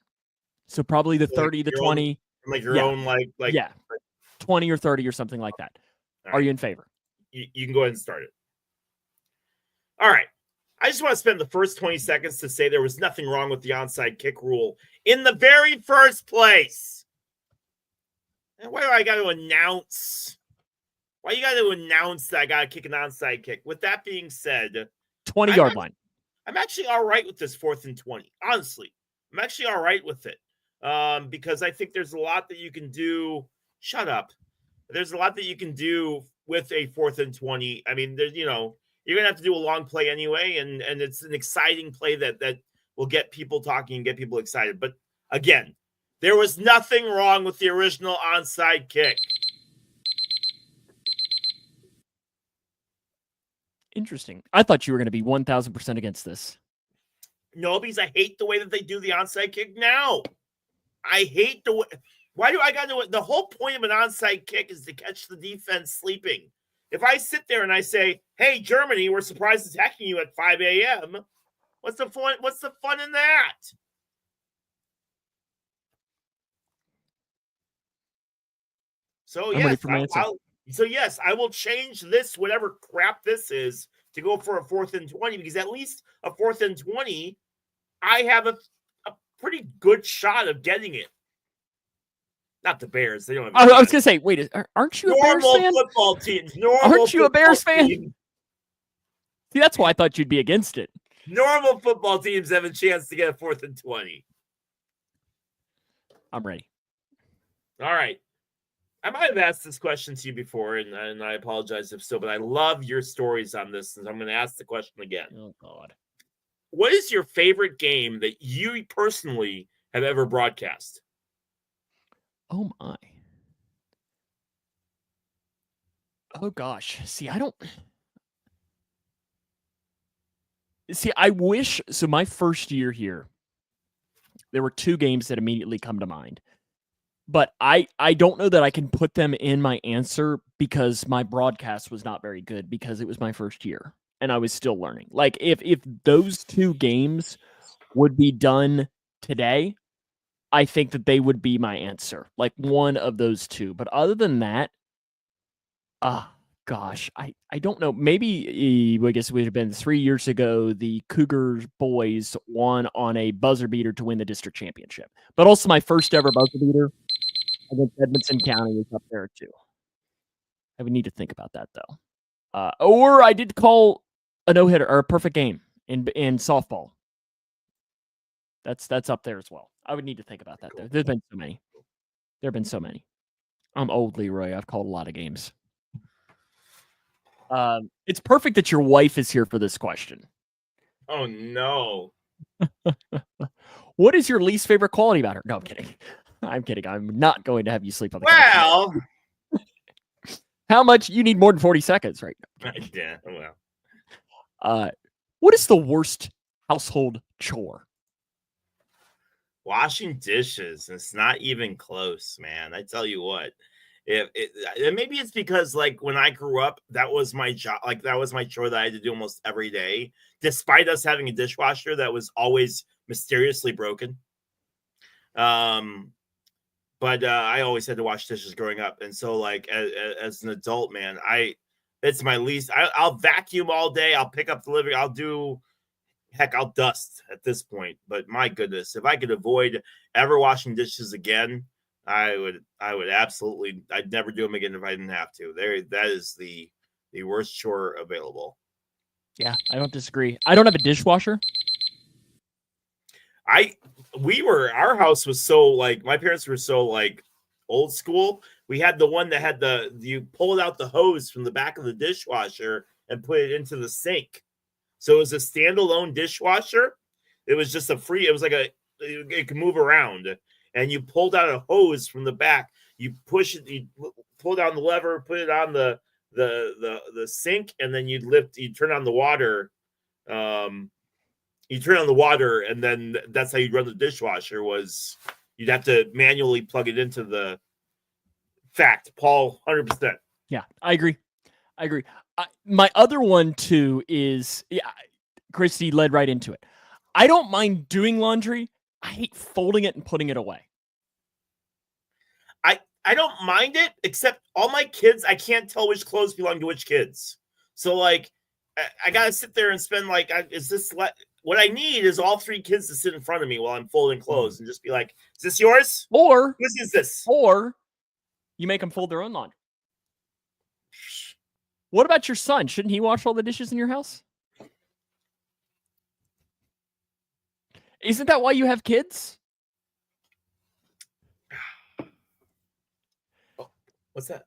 So probably the 30, the 20. Like your own, like 20 or 30 or something like that. Right. Are you in favor? You can go ahead and start it. All right. I just want to spend the first 20 seconds to say there was nothing wrong with the onside kick rule in the very first place. And why do I got to announce? Why you got to announce that I got to kick an onside kick? With that being said, 20-yard line. I'm actually all right with this 4th and 20. Honestly, I'm actually all right with it because I think there's a lot that you can do. Shut up. There's a lot that you can do with a 4th and 20. I mean, there's, you're going to have to do a long play anyway, and it's an exciting play that will get people talking and get people excited. But again, there was nothing wrong with the original onside kick. Interesting. I thought you were going to be 1,000% against this. No, because I hate the way that they do the onside kick now. I hate the way. Why do I got to? The whole point of an onside kick is to catch the defense sleeping. If I sit there and I say, "Hey, Germany, we're surprise attacking you at 5 a.m.," what's the fun? What's the fun in that? So yes, I will change this, whatever crap this is, to go for a 4th and 20, because at least a 4th and 20, I have a pretty good shot of getting it. Not the Bears. They don't have. I was going to say, wait, aren't you a Bears fan? Football teams. Aren't you a Bears fan? See, that's why I thought you'd be against it. Normal football teams have a chance to get a 4th and 20. I'm ready. All right. I might have asked this question to you before, and I apologize if so, but I love your stories on this, and I'm going to ask the question again. Oh, God. What is your favorite game that you personally have ever broadcast? Oh, my. Oh, gosh. See, I wish. So my first year here, there were 2 games that immediately come to mind. But I don't know that I can put them in my answer because my broadcast was not very good because it was my first year and I was still learning. Like if those 2 games would be done today, I think that they would be my answer. Like one of those 2. But other than that, gosh, I don't know. Maybe I guess it would have been 3 years ago. The Cougars boys won on a buzzer beater to win the district championship. But also my first ever buzzer beater against Edmonson County is up there too. I would need to think about that though. Or I did call a no-hitter or a perfect game in softball. That's up there as well. I would need to think about that though. There have been so many. I'm old, Leroy. I've called a lot of games. It's perfect that your wife is here for this question. Oh no. What is your least favorite quality about her? No, I'm kidding. I'm kidding. I'm not going to have you sleep on the couch. How much? You need more than 40 seconds, right? Yeah, well. What is the worst household chore? Washing dishes. It's not even close, man. I tell you what. And maybe it's because like when I grew up, that was my job. Like that was my chore that I had to do almost every day, despite us having a dishwasher that was always mysteriously broken. But I always had to wash dishes growing up, and so like as an adult, man, it's my least. I'll vacuum all day. I'll pick up the living. I'll dust at this point. But my goodness, if I could avoid ever washing dishes again, I would absolutely. I'd never do them again if I didn't have to. That is the worst chore available. Yeah, I don't disagree. I don't have a dishwasher. Our house was so like, my parents were so like old school. We had the one that had you pulled out the hose from the back of the dishwasher and put it into the sink. So it was a standalone dishwasher. It was just it was like it could move around, and you pulled out a hose from the back. You push it, you pull down the lever, put it on the sink, and then you turn on the water. You turn on the water, and then that's how you'd run the dishwasher. You'd have to manually plug it into the fact. Paul, 100%. Yeah, I agree. My other one too is, Christy led right into it. I don't mind doing laundry. I hate folding it and putting it away. I don't mind it, except all my kids, I can't tell which clothes belong to which kids. So like, I gotta sit there and spend like, what I need is all three kids to sit in front of me while I'm folding clothes and just be like, is this yours? Or whose is this? Or you make them fold their own laundry. What about your son? Shouldn't he wash all the dishes in your house? Isn't that why you have kids? What's that?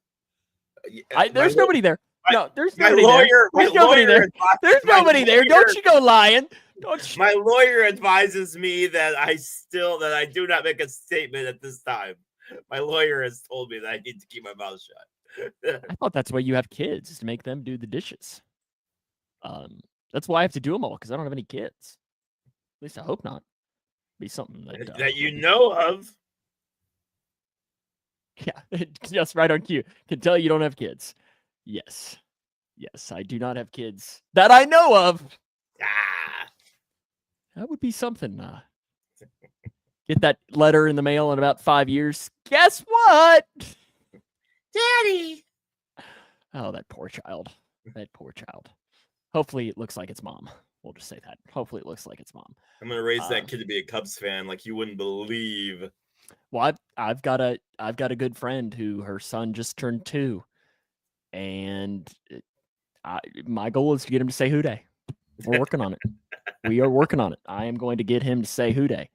There's nobody there. No, there's my nobody lawyer, there. There's nobody there. There's nobody there. Don't you go lying. Don't you? My lawyer advises me that I do not make a statement at this time. My lawyer has told me that I need to keep my mouth shut. I thought that's why you have kids, is to make them do the dishes. That's why I have to do them all, because I don't have any kids. At least I hope not. Be something that you know of. Yeah, just right on cue. Can tell you don't have kids. Yes, I do not have kids that I know of. That would be something. Get that letter in the mail in about 5 years. Guess what? Daddy. Oh, that poor child. Hopefully it looks like its mom. We'll just say that. Hopefully it looks like its mom. I'm going to raise that kid to be a Cubs fan like you wouldn't believe. Well, I've got a good friend who her son just turned 2. And my goal is to get him to say Hoo Day. We're working on it. We are working on it. I am going to get him to say Hoo Day.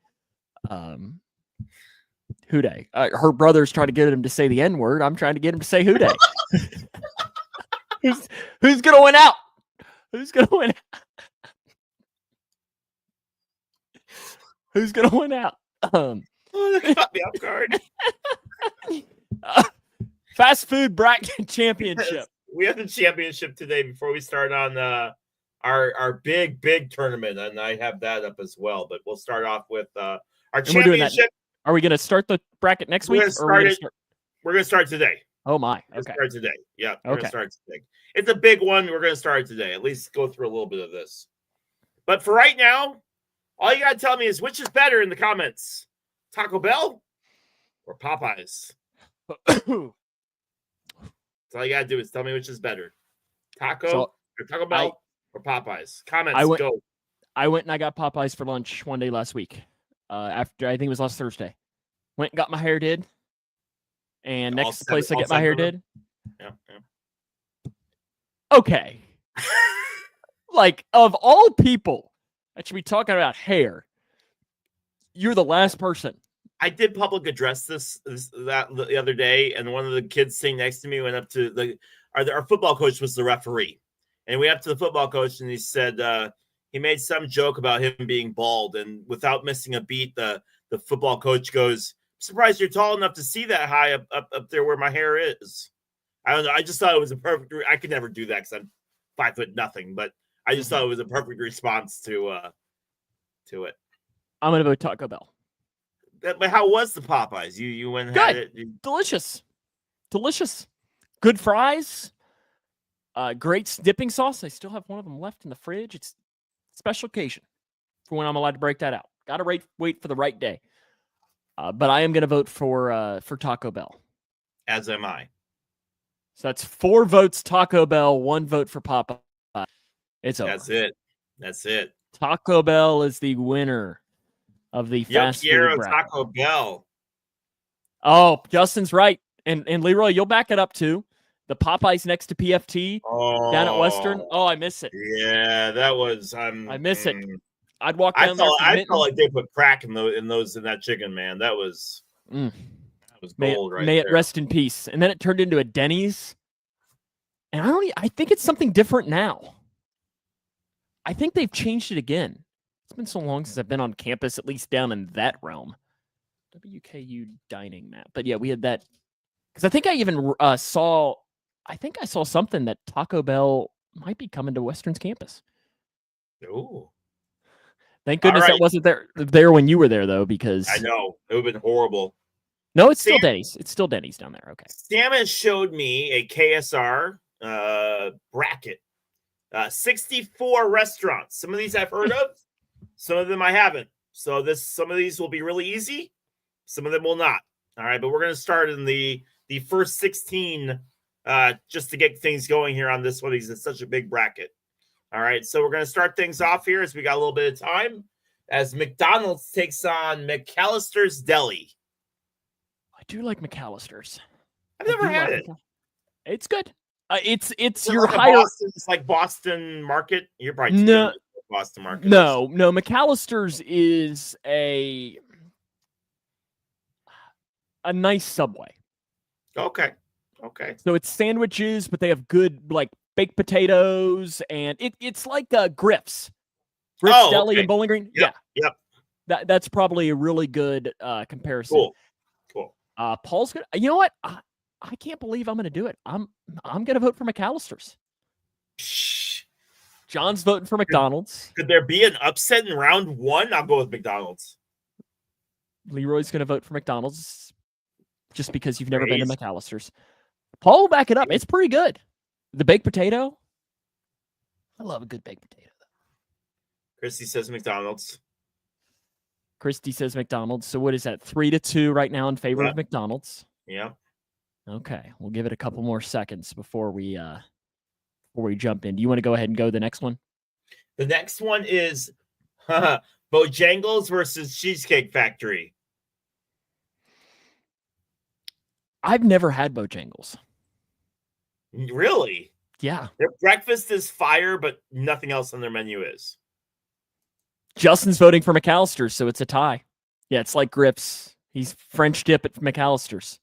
Hoo Day. Her brother's trying to get him to say the N-word. I'm trying to get him to say Hoo Day. Who's going to win out? Who's going to win out? Who's going to win out? That caught me off guard. Fast food bracket championship. Yes, we have the championship today before we start on our big tournament, and I have that up as well. But we'll start off with our championship. Are we going to start the bracket next week? We're going to start today. Oh my! Okay. Start today. Yeah. We're going to start today. It's a big one. We're going to start today. At least go through a little bit of this. But for right now, all you got to tell me is which is better in the comments: Taco Bell or Popeyes. That's all you got to do is tell me which is better: Taco Bell or Popeyes. Comments. Go. I went and I got Popeyes for lunch one day last week. After I think it was last Thursday, went and got my hair did, and next place I get my hair did. Yeah. Okay. Like, of all people that should be talking about hair, you're the last person. I did public address that the other day, and one of the kids sitting next to me went up to our football coach was the referee, and we went up to the football coach, and he said he made some joke about him being bald, and without missing a beat, the football coach goes, "I'm surprised you're tall enough to see that high up there where my hair is." I don't know. I just thought it was a perfect. I could never do that because I'm 5'0", but I just thought it was a perfect response to it. I'm gonna vote Taco Bell. But how was the Popeyes? You went and had it? Delicious. delicious. Good fries. Great dipping sauce. I still have one of them left in the fridge. It's a special occasion for when I'm allowed to break that out. Got to wait for the right day. But I am going to vote for Taco Bell. As am I. So that's 4 votes Taco Bell, 1 vote for Popeye. It's over. That's it. Taco Bell is the winner of the fast food bracket. Taco Bell. Oh, Justin's right. And Leroy, you'll back it up too. The Popeyes next to PFT down at Western. Oh, I miss it. Yeah, that was. I miss it. I'd walk down there. I felt like they put crack in that chicken, man. That was gold may it rest in peace. And then it turned into a Denny's. And I think it's something different now. I think they've changed it again. It's been so long since I've been on campus, at least down in that realm. WKU dining map. But yeah, we had that. Because I think I even saw something that Taco Bell might be coming to Western's campus. Oh. Thank goodness that wasn't there when you were there, though, because... I know. It would have been horrible. No, it's still Denny's. It's still Denny's down there. Okay. Sam has showed me a KSR bracket. 64 restaurants. Some of these I've heard of. Some of them I haven't. So some of these will be really easy. Some of them will not. All right, but we're going to start in the first 16 just to get things going here on this one. It's such a big bracket. All right, so we're going to start things off here as we got a little bit of time as McDonald's takes on McAllister's Deli. I do like McAllister's. I've never had it. It's good. It's your like higher. It's like Boston Market. You're probably no Boston Market. No, McAllister's is a nice Subway. Okay. So it's sandwiches, but they have good like baked potatoes, and it's like Griff's Deli in Bowling Green. Yep. That's probably a really good comparison. Cool. Paul's good. You know what? I can't believe I'm going to do it. I'm going to vote for McAllister's. Shh. John's voting for McDonald's. Could there be an upset in round 1? I'll go with McDonald's. Leroy's going to vote for McDonald's just because you've never been to McAllister's. Paul will back it up. It's pretty good. The baked potato. I love a good baked potato. Christy says McDonald's. Christy says McDonald's. So what is that? 3-2 right now in favor of McDonald's. Yeah. Okay. We'll give it a couple more seconds before we jump in. Do you want to go ahead and go the next one? The next one is Bojangles versus Cheesecake Factory. I've never had Bojangles. Really? Yeah. Their breakfast is fire, but nothing else on their menu is. Justin's voting for McAllister's, so it's a tie. Yeah, it's like Grips. He's French dip at McAllister's.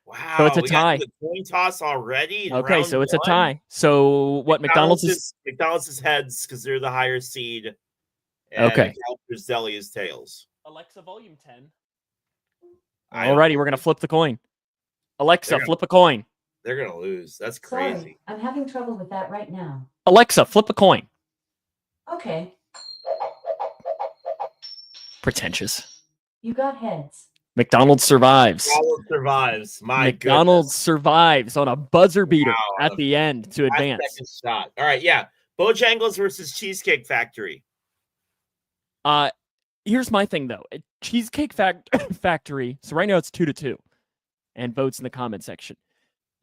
Wow. So it's a tie. The coin toss already. Okay, so it's a tie. So what McDonald's is heads because they're the higher seed. And okay. McAllister's Deli is tails. Alexa, volume 10. Alrighty, we're gonna flip the coin. Alexa, flip a coin. They're gonna lose. That's crazy. Sorry, I'm having trouble with that right now. Alexa, flip a coin. Okay. Pretentious. You got heads. McDonald's survives. McDonald's survives on a buzzer beater at the end to advance. Second shot. All right, yeah. Bojangles versus Cheesecake Factory. Here's my thing though. Cheesecake Factory. So right now it's 2-2, and votes in the comment section.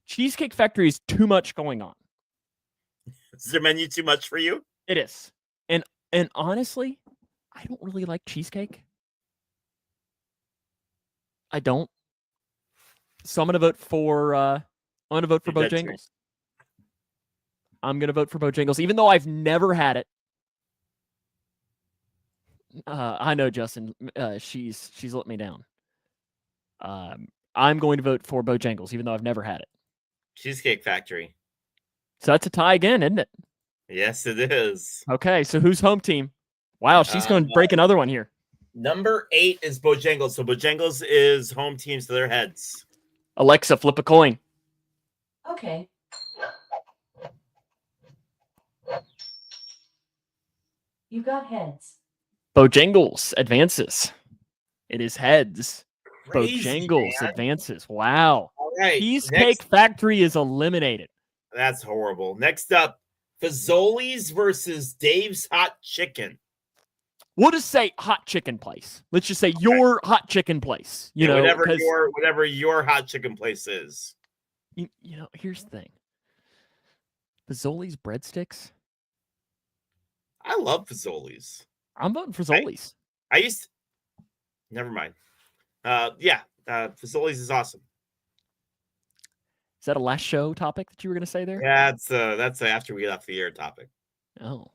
Cheesecake Factory is too much going on. Is their menu too much for you? It is, and honestly, I don't really like cheesecake. I don't. So I'm gonna vote for Bojangles. I'm gonna vote for Bojangles, even though I've never had it. I know, Justin. She's let me down. I'm going to vote for Bojangles, even though I've never had it. Cheesecake Factory. So that's a tie again, isn't it? Yes, it is. Okay, so who's home team? Wow, she's going to break another one here. Number 8 is Bojangles. So Bojangles is home team, so their heads. Alexa, flip a coin. Okay. You got heads. Bojangles advances. It is heads. Crazy, Bojangles advances. Wow. All right. Cheesecake Factory is eliminated. That's horrible. Next up, Fazoli's versus Dave's Hot Chicken. We'll just say hot chicken place. Let's just say your hot chicken place. You know, whatever your hot chicken place is. You know, here's the thing. Fazoli's breadsticks. I love Fazoli's. I'm voting for Fazoli's. Never mind. Fazoli's is awesome. Is that a last show topic that you were going to say there? Yeah, that's after we get off the air topic. Oh,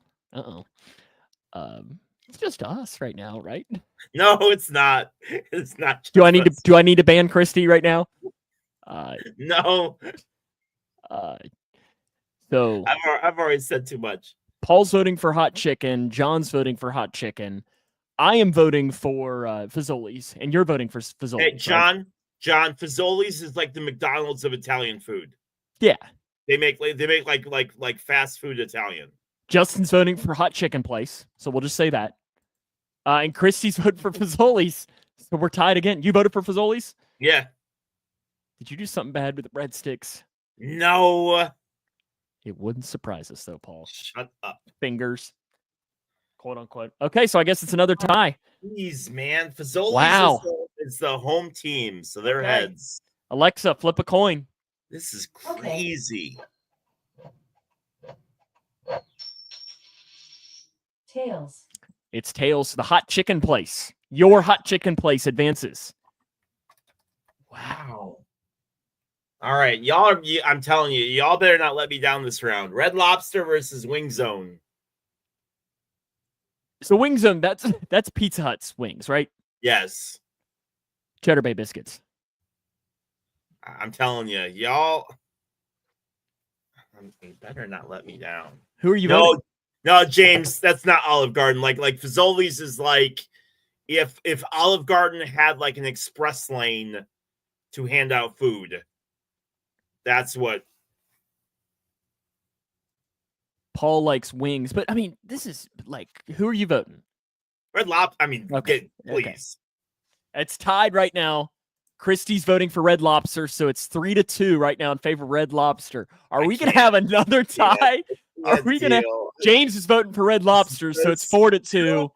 it's just us right now, right? No, it's not. It's not. Do I need to ban Christy right now? No. So I've already said too much. Paul's voting for hot chicken. John's voting for hot chicken. I am voting for Fazoli's, and you're voting for Fazoli's. Hey, John. Right? John, Fazoli's is like the McDonald's of Italian food. Yeah, they make like fast food Italian. Justin's voting for hot chicken place, so we'll just say that. And Christy's voting for Fazoli's, so we're tied again. You voted for Fazoli's? Yeah. Did you do something bad with the breadsticks? No. It wouldn't surprise us though, Paul. Shut up. Fingers. Quote unquote. Okay, so I guess it's another tie. Jeez, man. Fazoli's is the home team, so they're heads. Alexa, flip a coin. This is crazy. Tails. It's tails. The hot chicken place. Your hot chicken place advances. Wow. All right, I'm telling you, y'all better not let me down this round. Red Lobster versus Wing Zone. So Wing Zone, that's Pizza Hut's wings, right? Yes. Cheddar Bay biscuits. I'm telling you, y'all. You better not let me down. Who are you voting? No, James, that's not Olive Garden. Like Fazoli's is like if Olive Garden had like an express lane to hand out food. That's what. Paul likes wings, but I mean, this is like, who are you voting? Red Lobster. I mean, please. Okay. It's tied right now. Christy's voting for Red Lobster, so it's 3-2 right now in favor of Red Lobster. Are we going to have another tie? Are we going to? James is voting for Red Lobster, so it's 4-2.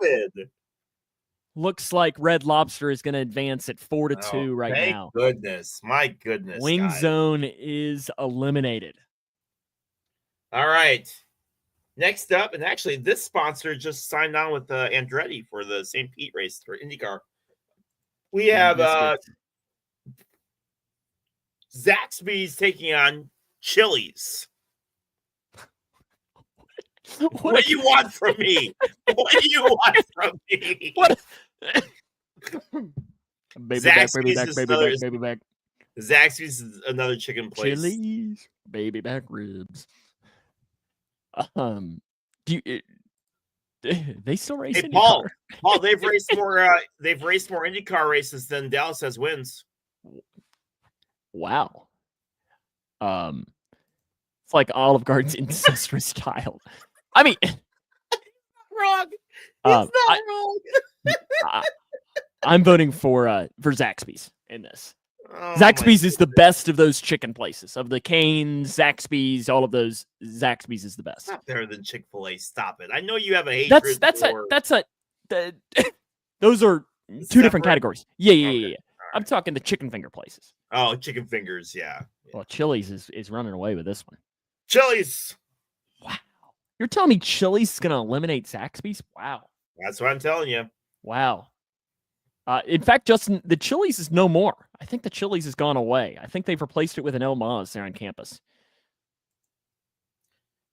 Looks like Red Lobster is going to advance at 4-2 right now. Goodness, my goodness. Wing Zone is eliminated. All right. Next up, and actually, this sponsor just signed on with Andretti for the St. Pete race for IndyCar. We have Zaxby's taking on Chili's. What do you want from me? What do you want from me? What? Baby back. Zaxby's is another chicken place. Chili's, baby back ribs. Do you? They still race? Hey, Paul, they've raced more. They've raced more IndyCar races than Dallas has wins. Wow. It's like Olive Garden's incestuous child. I mean, wrong. It's not wrong. I'm voting for Zaxby's in this. Oh, Zaxby's is the best of those chicken places. Of the Cane's, Zaxby's, all of those, Zaxby's is the best. Not better than Chick-fil-A. Stop it. I know you have a hatred. Those are two different categories. Yeah. Right. I'm talking the chicken finger places. Oh, chicken fingers, yeah. Well, Chili's is running away with this one. Chili's. Wow. You're telling me Chili's is going to eliminate Zaxby's? Wow. That's what I'm telling you. Wow. In fact, Justin, the Chili's is no more. I think the Chili's has gone away. I think they've replaced it with an El Maz there on campus.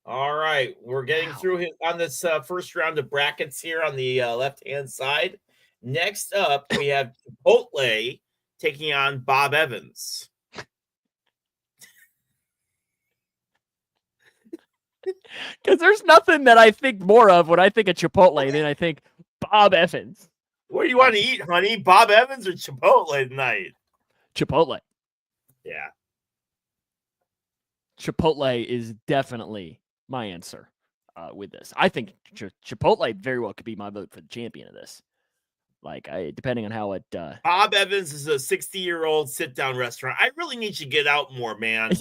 All right. We're getting through on this first round of brackets here on the left-hand side. Next up, we have Chipotle taking on Bob Evans. Because there's nothing that I think more of when I think of Chipotle than I think Bob Evans. What do you want to eat, honey? Bob Evans or Chipotle tonight? Chipotle. Yeah. Chipotle is definitely my answer with this. I think Chipotle very well could be my vote for the champion of this. Like, depending on how it. Bob Evans is a 60-year-old sit-down restaurant. I really need you to get out more, man.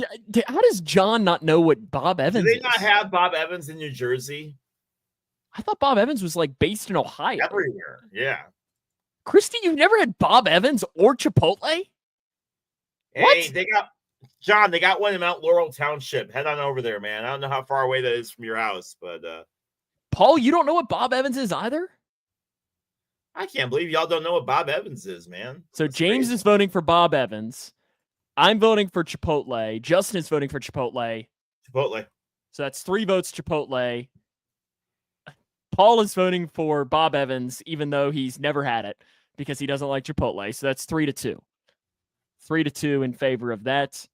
How does John not know what Bob Evans is? Do they not have Bob Evans in New Jersey? I thought Bob Evans was like based in Ohio. Everywhere, yeah. Christy, you've never had Bob Evans or Chipotle? Hey, they got one in Mount Laurel Township. Head on over there, man. I don't know how far away that is from your house, but Paul, you don't know what Bob Evans is either? I can't believe y'all don't know what Bob Evans is, man. So That's James crazy. is voting for Bob Evans. I'm voting for Chipotle. Justin is voting for Chipotle. Chipotle. So that's 3 votes Chipotle. Paul is voting for Bob Evans, even though he's never had it because he doesn't like Chipotle. So that's 3-2. 3-2 in favor of that.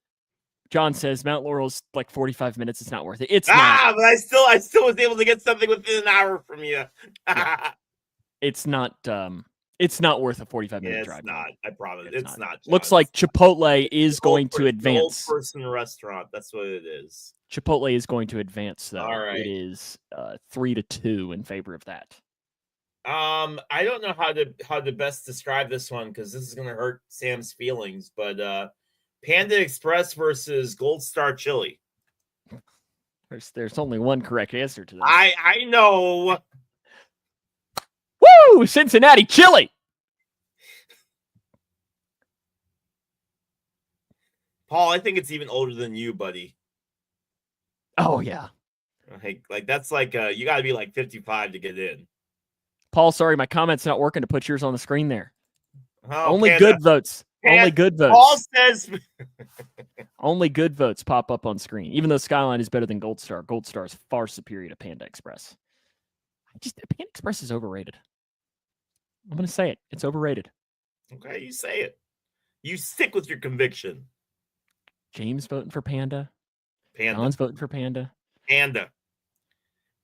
John says Mount Laurel's like 45 minutes. It's not worth it. It's not. But I still was able to get something within an hour from you. Yeah. It's not worth a 45-minute It's drive. not. I promise. It's not. John. Looks like Chipotle is going to advance. Old person restaurant. That's what it is. Chipotle is going to advance, though. All right. It is 3-2 in favor of that. I don't know how to best describe this one because this is going to hurt Sam's feelings, but Panda Express versus Gold Star Chili. There's only one correct answer to that. I know. Woo! Cincinnati chili. Paul, I think it's even older than you, buddy. Oh yeah. Like that's like you got to be like 55 to get in. Paul, sorry, my comment's not working to put yours on the screen there. Oh, Only Panda. good votes. Only good votes. Paul says only good votes pop up on screen. Even though Skyline is better than Gold Star, Gold Star is far superior to Panda Express. Panda Express is overrated. I'm going to say it. It's overrated. Okay, you say it. You stick with your conviction. James voting for Panda. Panda. John's voting for Panda. Panda.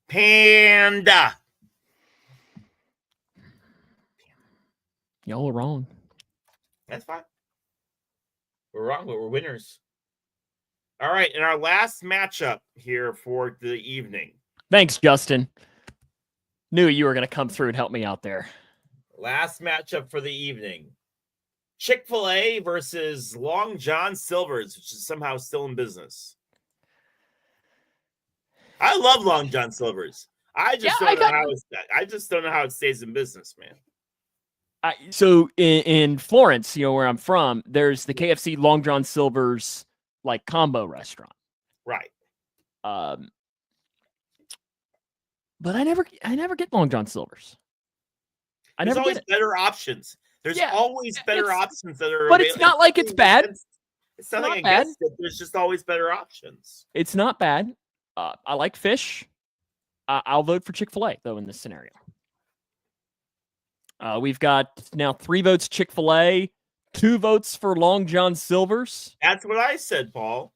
Panda. Y'all are wrong. That's fine. We're wrong, but we're winners. All right, and our last matchup here for the evening. Thanks, Justin. Knew you were going to come through and help me out there. Last matchup for the evening. Chick-fil-A versus Long John Silver's, which is somehow still in business. I love Long John Silver's. I just don't know how it stays in business, man. So in Florence, where I'm from, there's the KFC Long John Silver's like combo restaurant. Right. But I never get Long John Silver's. There's always better options. There's always better options that are. But it's not like it's bad. It's nothing against it. There's just always better options. It's not bad. I like fish. I'll vote for Chick-fil-A though in this scenario. We've got now 3 votes Chick-fil-A, 2 votes for Long John Silver's. That's what I said, Paul.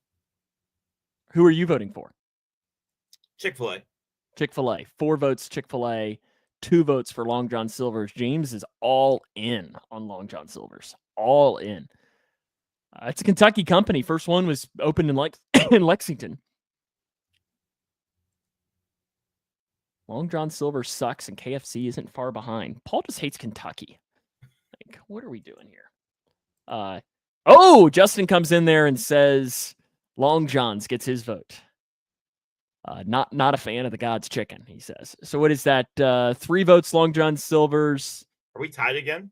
Who are you voting for? Chick-fil-A. Chick-fil-A. 4 votes Chick-fil-A, 2 votes for Long John Silver's. James is all in on Long John Silver's. All in. It's a Kentucky company. First one was opened in Lexington. Long John Silver sucks and KFC isn't far behind. Paul just hates Kentucky. Like, what are we doing here? Justin comes in there and says Long John's gets his vote. Not a fan of the God's chicken, he says. So what is that? 3 votes Long John Silver's. Are we tied again?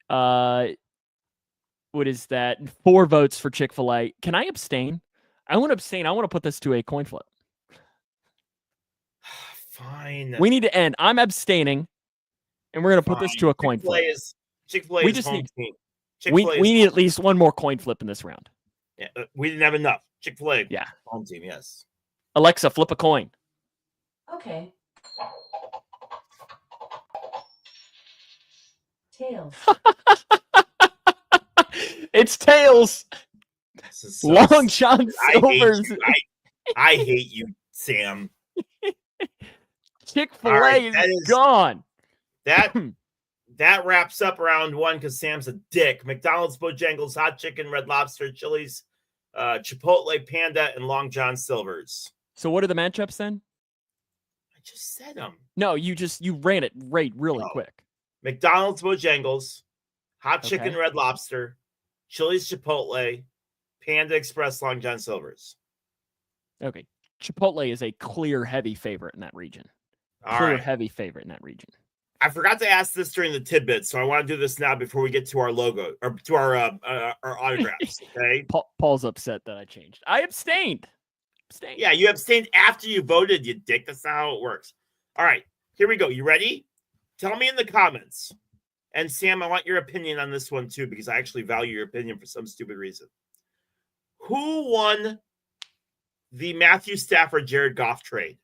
What is that? 4 votes for Chick-fil-A. Can I abstain? I want to abstain. I want to put this to a coin flip. Fine. We need to end. I'm abstaining, and we're going to put this to a coin flip. Chick-fil-A We is just home need- team. We need at least one more coin flip in this round. Yeah, we didn't have enough. Chick-fil-A. Yeah. Home team, yes. Alexa, flip a coin. Okay. Tails. It's tails. This is so Long John Silver's. I hate you, Sam. Chick-fil-A All right, is gone. That wraps up round 1 because Sam's a dick. McDonald's, Bojangles, Hot Chicken, Red Lobster, Chili's, Chipotle, Panda, and Long John Silver's. So what are the matchups then? I just said them. No, you ran it really quick. McDonald's Bojangles, Hot Chicken Okay. Red Lobster, Chili's Chipotle, Panda Express Long John Silver's. Okay. Chipotle is a clear heavy favorite in that region. All Clear right. heavy favorite in that region. I forgot to ask this during the tidbits, so I want to do this now before we get to our logo or to our autographs. Okay. Paul's upset that I changed. I abstained. Yeah, you abstained after you voted, you dick. That's not how it works. All right, here we go. You ready? Tell me in the comments. And Sam, I want your opinion on this one too, because I actually value your opinion for some stupid reason. Who won the Matthew Stafford Jared Goff trade?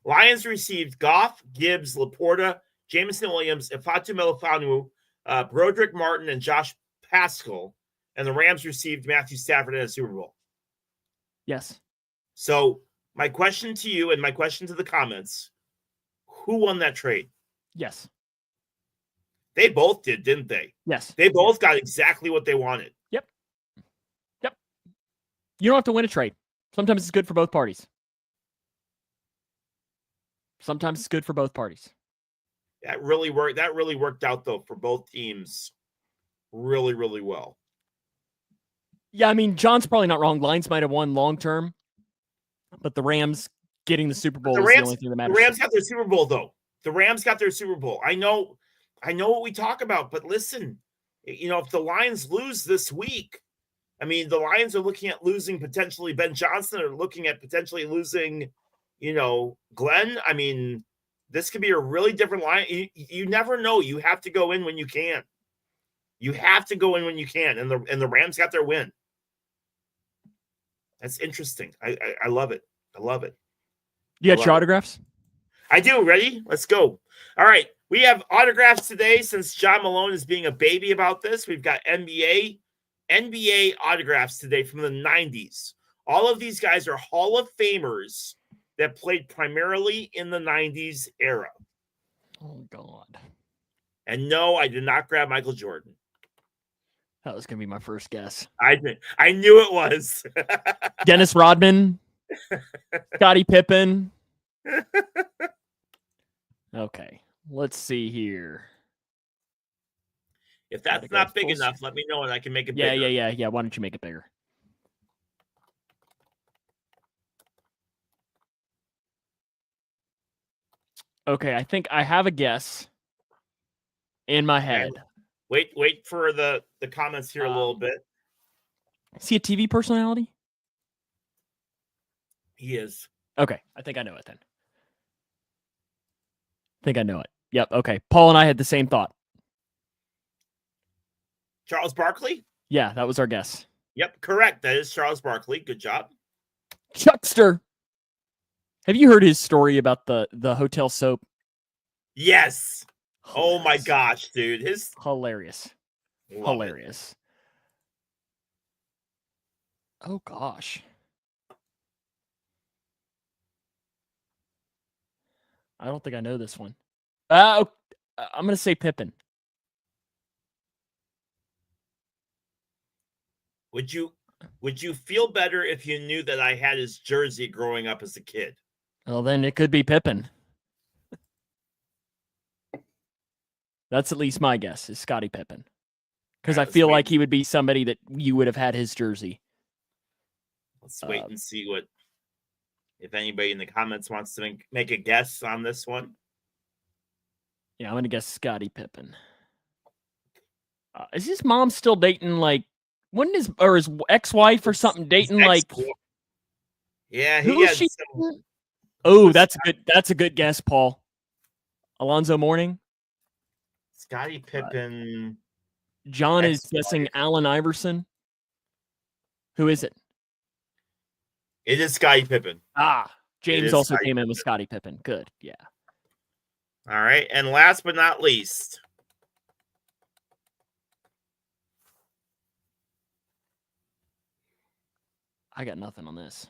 Lions received Goff, Gibbs, Laporta, Jameson Williams, Ifatu Melifanu, Broderick Martin, and Josh Pascal. And the Rams received Matthew Stafford in a Super Bowl. Yes. So my question to you and my question to the comments, who won that trade? Yes. They both did, didn't they? Yes. They both got exactly what they wanted. Yep. You don't have to win a trade. Sometimes it's good for both parties. Sometimes it's good for both parties. That really worked. That really worked out though for both teams really, really well. Yeah, I mean, John's probably not wrong. Lions might have won long term, but the Rams getting the Super Bowl is the only thing that matters. The Rams got their Super Bowl though. The Rams got their Super Bowl. I know what we talk about, but listen, if the Lions lose this week, I mean, the Lions are looking at losing potentially Ben Johnson, or looking at potentially losing, Glenn. I mean, this could be a really different line. You never know. You have to go in when you can. You have to go in when you can, and the Rams got their win. That's interesting. I love it. I love it. You got your autographs? I do. Ready? Let's go. All right. We have autographs today since John Malone is being a baby about this. We've got NBA autographs today from the 90s. All of these guys are Hall of Famers that played primarily in the 90s era. Oh, God. And no, I did not grab Michael Jordan. That was going to be my first guess. I knew it was. Dennis Rodman. Scottie Pippen. Okay. Let's see here. If that's not big enough, let me know and I can make it bigger. Yeah. Why don't you make it bigger? Okay, I think I have a guess in my head. Wait for the comments here a little bit. Is he a TV personality? He is. Okay, I think I know it then. I think I know it. Yep, okay. Paul and I had the same thought. Charles Barkley? Yeah, that was our guess. Yep, correct. That is Charles Barkley. Good job. Chuckster. Have you heard his story about the hotel soap? Yes. Hilarious. Oh my gosh, dude. Hilarious. Hilarious. Oh gosh. I don't think I know this one. I'm going to say Pippen. Would you feel better if you knew that I had his jersey growing up as a kid? Well, then it could be Pippen. That's at least my guess, is Scottie Pippen. Because I feel like he would be somebody that you would have had his jersey. Let's wait and see if anybody in the comments wants to make a guess on this one. Yeah, I'm going to guess Scottie Pippen. Is his mom still dating, wouldn't his ex-wife or something dating, Yeah, who is she? Oh, that's a good guess, Paul. Alonzo Mourning? Scottie Pippen. John is guessing Allen Iverson. Who is it? It is Scottie Pippen. James also came in with Scottie Pippen. Good, yeah. All right, and last but not least, I got nothing on this. Is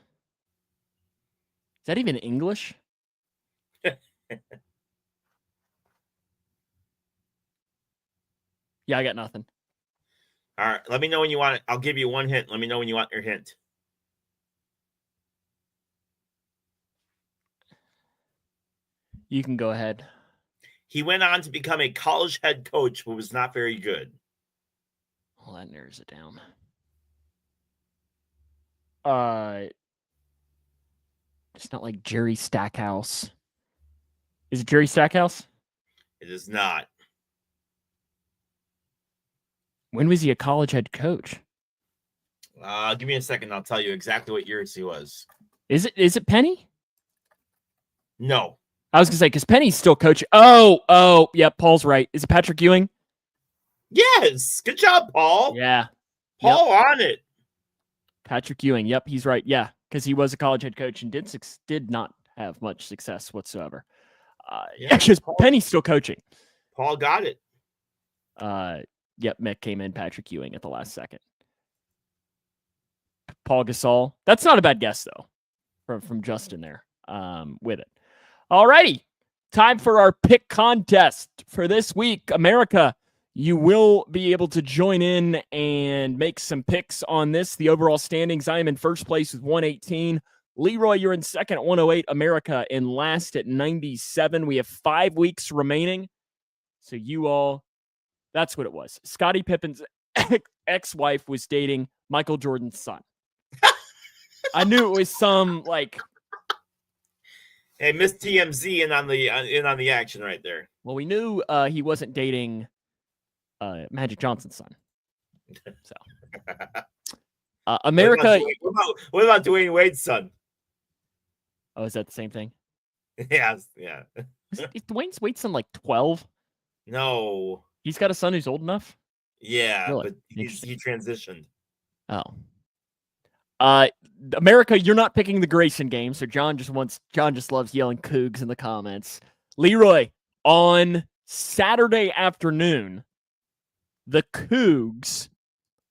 that even English? Yeah, I got nothing. All right, let me know when you want it. I'll give you one hint. Let me know when you want your hint. You can go ahead. He went on to become a college head coach, but was not very good. Well, that narrows it down. It's not like Jerry Stackhouse. Is it Jerry Stackhouse? It is not. When was he a college head coach? Give me a second. I'll tell you exactly what years he was. Is it Penny? No. I was gonna say because Penny's still coaching. Oh, yeah. Paul's right. Is it Patrick Ewing? Yes. Good job, Paul. Yeah. Paul on it. Patrick Ewing. Yep, he's right. Yeah, because he was a college head coach and did not have much success whatsoever. Yeah, because Penny's still coaching. Paul got it. Yep, Mick came in Patrick Ewing at the last second. Paul Gasol. That's not a bad guess though, from Justin there. With it. Alrighty, time for our pick contest for this week. America, you will be able to join in and make some picks on this. The overall standings, I am in first place with 118. Leroy, you're in second at 108. America in last at 97. We have 5 weeks remaining. So you all, that's what it was. Scottie Pippen's ex-wife was dating Michael Jordan's son. I knew it was some like... Hey, Miss TMZ in on the action right there. Well, we knew he wasn't dating Magic Johnson's son. So, America. What about Dwayne Wade's son? Oh, is that the same thing? Yeah. Is Dwayne Wade's son like 12? No. He's got a son who's old enough? Yeah, really? But he transitioned. Oh. America, you're not picking the Grayson game, so John just loves yelling Cougs in the comments. Leroy, on Saturday afternoon, the Cougs,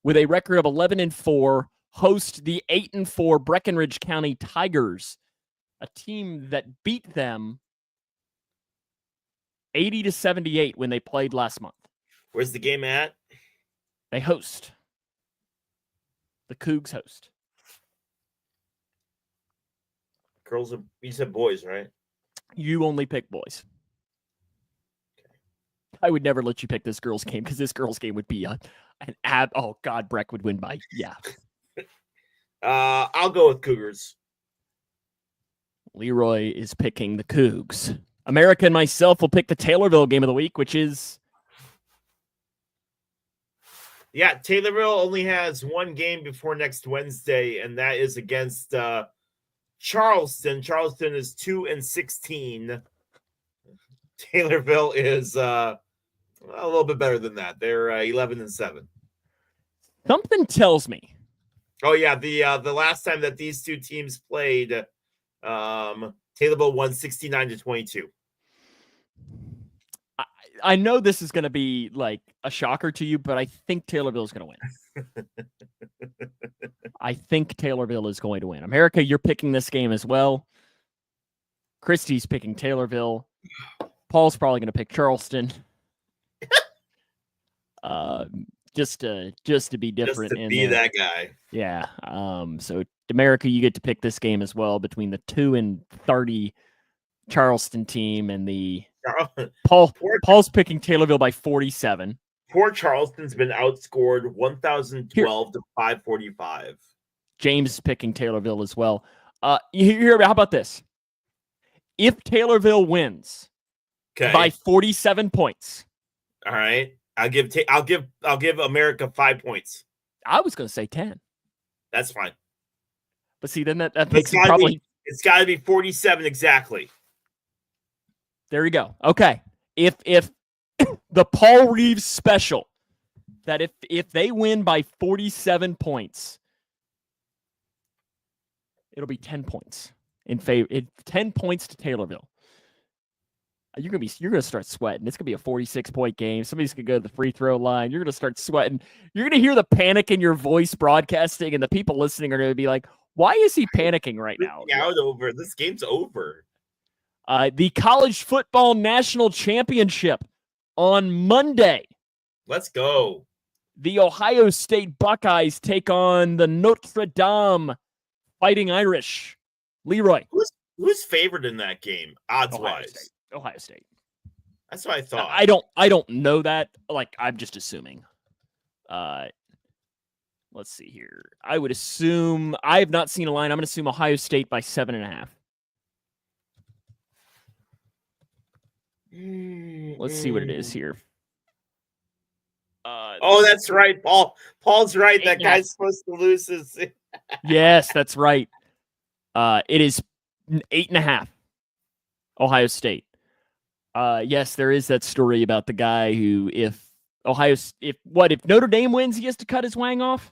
with a record of 11-4, host the 8-4 Breckenridge County Tigers, a team that beat them 80-78 when they played last month. Where's the game at? They host. The Cougs host. Girls, you said boys, right? You only pick boys. I would never let you pick this girls' game because this girls' game would be an ab. Oh God, Breck would win by I'll go with Cougars. Leroy is picking the Cougs. America and myself will pick the Taylorville game of the week, which is. Yeah, Taylorville only has one game before next Wednesday, and that is against Charleston. Charleston is 2-16. Taylorville is a little bit better than that. They're 11-7. Something tells me. Oh yeah, the last time that these two teams played, Taylorville won 69-22. I know this is going to be like a shocker to you, but I think Taylorville is going to win. I think Taylorville is going to win. America, you're picking this game as well. Christy's picking Taylorville. Paul's probably going to pick Charleston. Just to be different. Just to be that guy. Yeah. So America, you get to pick this game as well between the 2-30 Charleston team and the Paul's picking Taylorville by 47. Poor Charleston's been outscored 1,012 to 545. James is picking Taylorville as well. How about this? If Taylorville wins by 47 points. All right. I'll give America 5 points. I was going to say 10. That's fine. But see, then that makes it probably. It's got to be 47 exactly. There you go. Okay. If the Paul Reeves special, that if they win by 47 points, it'll be 10 points in favor. 10 points to Taylorville. You're gonna start sweating. It's gonna be a 46-point game. Somebody's gonna go to the free throw line. You're gonna start sweating. You're gonna hear the panic in your voice broadcasting, and the people listening are gonna be like, "Why is he panicking right now?" This game's over. The college football national championship on Monday. Let's go. The Ohio State Buckeyes take on the Notre Dame Fighting Irish. Leroy. Who's favored in that game, odds-wise? Ohio State. That's what I thought. I don't know that. Like, I'm just assuming. Let's see here. I would assume I have not seen a line. I'm going to assume Ohio State by 7.5. Let's see what it is here. That's right, Paul. Paul's right. That 8.5. guy's supposed to lose his. Yes, that's right. It is 8.5. Ohio State. Yes, there is that story about the guy who, if Notre Dame wins, he has to cut his wang off.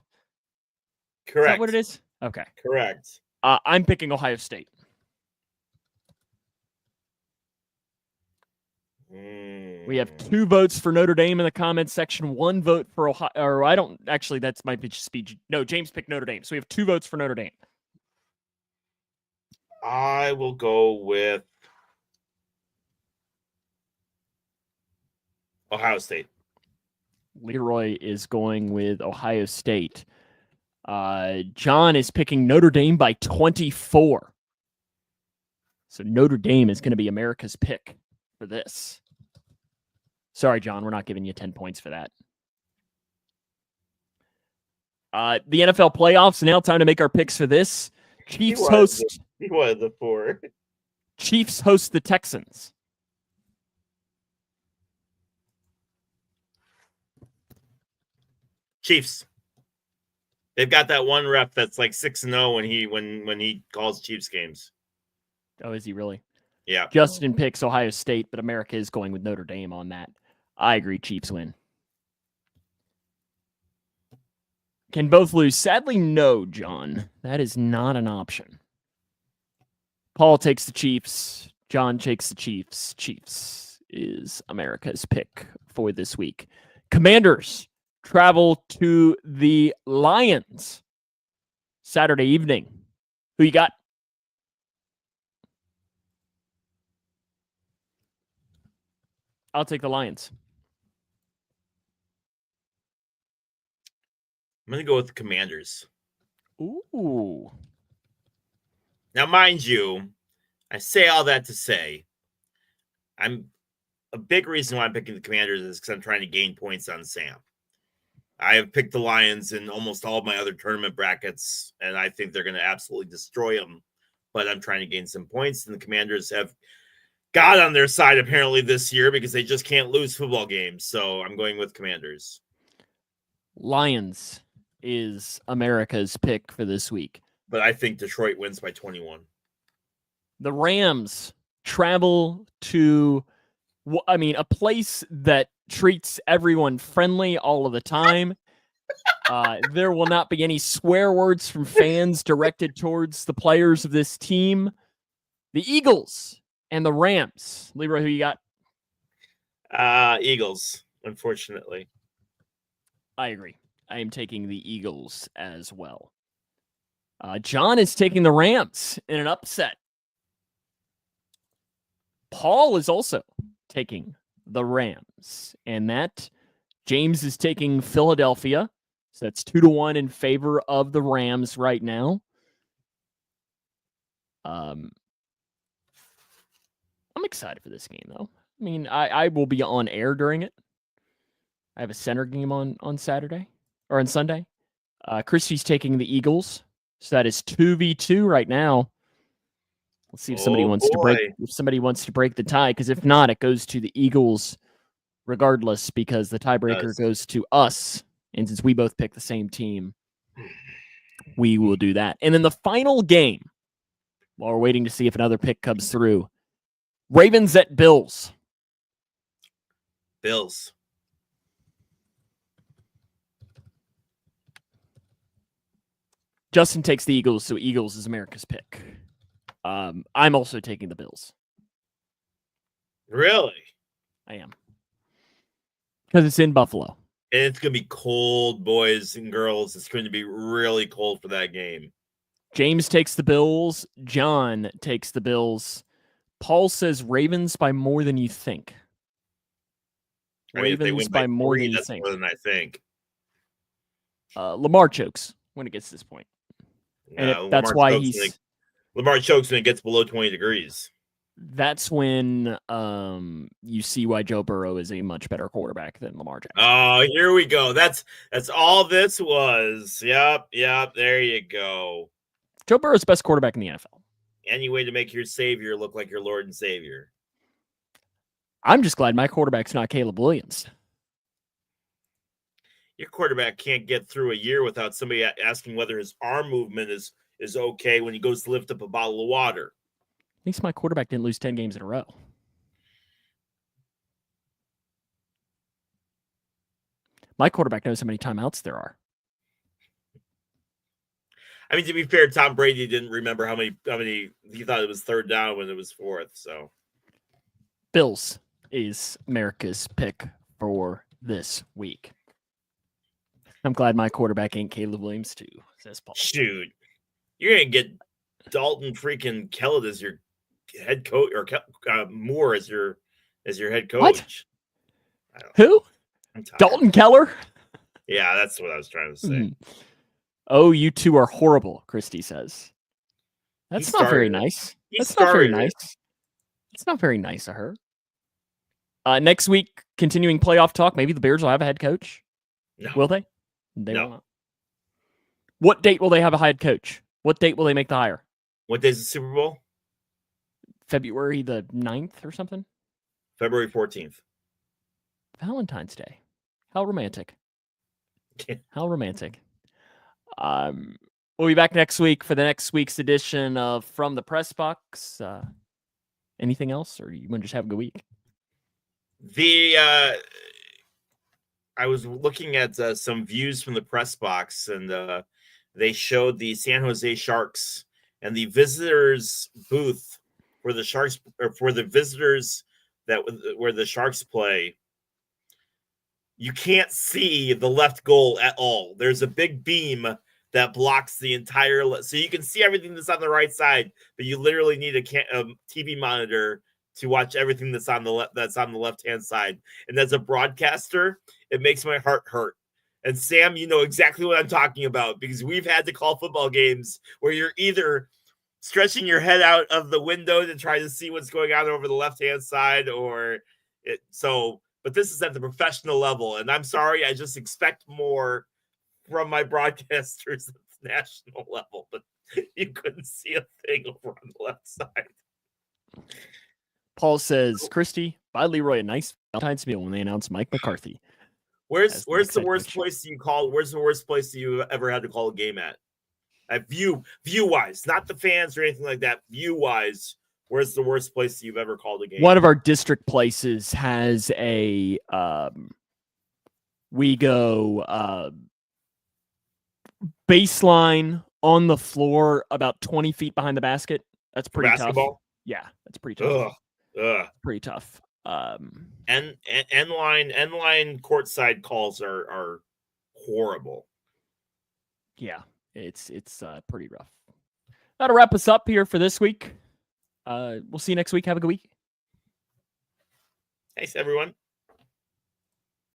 Correct. Is that what it is? Okay. Correct. I'm picking Ohio State. We have 2 votes for Notre Dame in the comments section, 1 vote for Ohio. Or I don't actually. That might be just be. No, James picked Notre Dame, so we have 2 votes for Notre Dame. I will go with Ohio State. Leroy is going with Ohio State. John is picking Notre Dame by 24. So Notre Dame is going to be America's pick for this. Sorry, John, we're not giving you 10 points for that. The NFL playoffs, now time to make our picks for this. Chiefs host the 4. Chiefs host the Texans. Chiefs. They've got that one ref that's like 6-0 when he calls Chiefs games. Oh, is he really? Yeah. Justin picks Ohio State, but America is going with Notre Dame on that. I agree, Chiefs win. Can both lose? Sadly, no, John. That is not an option. Paul takes the Chiefs. John takes the Chiefs. Chiefs is America's pick for this week. Commanders travel to the Lions Saturday evening. Who you got? I'll take the Lions. I'm going to go with the Commanders. Ooh. Now, mind you, I say all that to say, a big reason why I'm picking the Commanders is because I'm trying to gain points on Sam. I have picked the Lions in almost all of my other tournament brackets, and I think they're going to absolutely destroy them. But I'm trying to gain some points, and the Commanders have God on their side apparently this year because they just can't lose football games. So I'm going with Commanders. Lions is America's pick for this week. But I think Detroit wins by 21. The Rams travel to, a place that treats everyone friendly all of the time. There will not be any swear words from fans directed towards the players of this team. The Eagles and the Rams. Leroy, who you got? Eagles, unfortunately. I agree. I am taking the Eagles as well. John is taking the Rams in an upset. Paul is also taking the Rams. And that James is taking Philadelphia. So that's 2-1 in favor of the Rams right now. I'm excited for this game, though. I mean, I will be on air during it. I have a center game on Saturday or on Sunday. Christy's taking the Eagles. So that is 2v2 right now. Let's see if somebody wants to break the tie, because if not, it goes to the Eagles regardless, because the tiebreaker goes to us. And since we both pick the same team, we will do that. And then the final game, while we're waiting to see if another pick comes through, Ravens at Bills. Bills. Justin takes the Eagles, so Eagles is America's pick. I'm also taking the Bills. Really? I am. Because it's in Buffalo. And it's going to be cold, boys and girls. It's going to be really cold for that game. James takes the Bills. John takes the Bills. Paul says Ravens by more than you think. Ravens by more than you think. More than I think. Lamar chokes when it gets to this point. And that's why Lamar chokes when it gets below 20 degrees. That's when you see why Joe Burrow is a much better quarterback than Lamar Jackson. Oh, here we go. That's all this was. Yep. There you go. Joe Burrow is the best quarterback in the NFL. Any way to make your savior look like your Lord and Savior. I'm just glad my quarterback's not Caleb Williams. Your quarterback can't get through a year without somebody asking whether his arm movement is okay when he goes to lift up a bottle of water. At least my quarterback didn't lose 10 games in a row. My quarterback knows how many timeouts there are. I mean, to be fair, Tom Brady didn't remember how many he thought it was third down when it was fourth. So Bills is America's pick for this week. I'm glad my quarterback ain't Caleb Williams too, says Paul. Shoot. You're going to get Dalton freaking Kellett as your head coach, or Moore as your head coach. What? Who? Dalton Keller? Yeah, that's what I was trying to say. Oh, you two are horrible, Christy says. That's not very nice. That's not very nice. It's not very nice of her. Next week, continuing playoff talk. Maybe the Bears will have a head coach. No. Will they? They No. will not. What date will they have a head coach? What date will they make the hire? What day is the Super Bowl? February the 9th or something? February 14th. Valentine's Day. How romantic. How romantic. We'll be back next week for the next week's edition of From the Pressbox. Anything else, or you want to just have a good week? I was looking at some views from the Pressbox, and they showed the San Jose Sharks and the visitors booth for the Sharks, or for the visitors where the Sharks play. You can't see the left goal at all. There's a big beam that blocks the entire so you can see everything that's on the right side, but you literally need a TV monitor to watch everything that's on the left-hand side. And as a broadcaster, it makes my heart hurt. And Sam, you know exactly what I'm talking about, because we've had to call football games where you're either stretching your head out of the window to try to see what's going on over the left-hand side, but this is at the professional level, and I'm sorry, I just expect more from my broadcasters at the national level, but you couldn't see a thing over on the left side. Paul says, Christy, buy Leroy a nice Valentine's meal when they announce Mike McCarthy. Where's the worst place where's the worst place you ever had to call a game at? View wise, not the fans or anything like that. View wise, where's the worst place you've ever called a game? One of our district places has a we go baseline on the floor about 20 feet behind the basket. That's pretty Basketball? tough. Yeah, that's pretty tough. Ugh. Pretty tough. End line courtside calls are horrible. Yeah, it's pretty rough. That'll wrap us up here for this week. We'll see you next week. Have a good week. Thanks, everyone.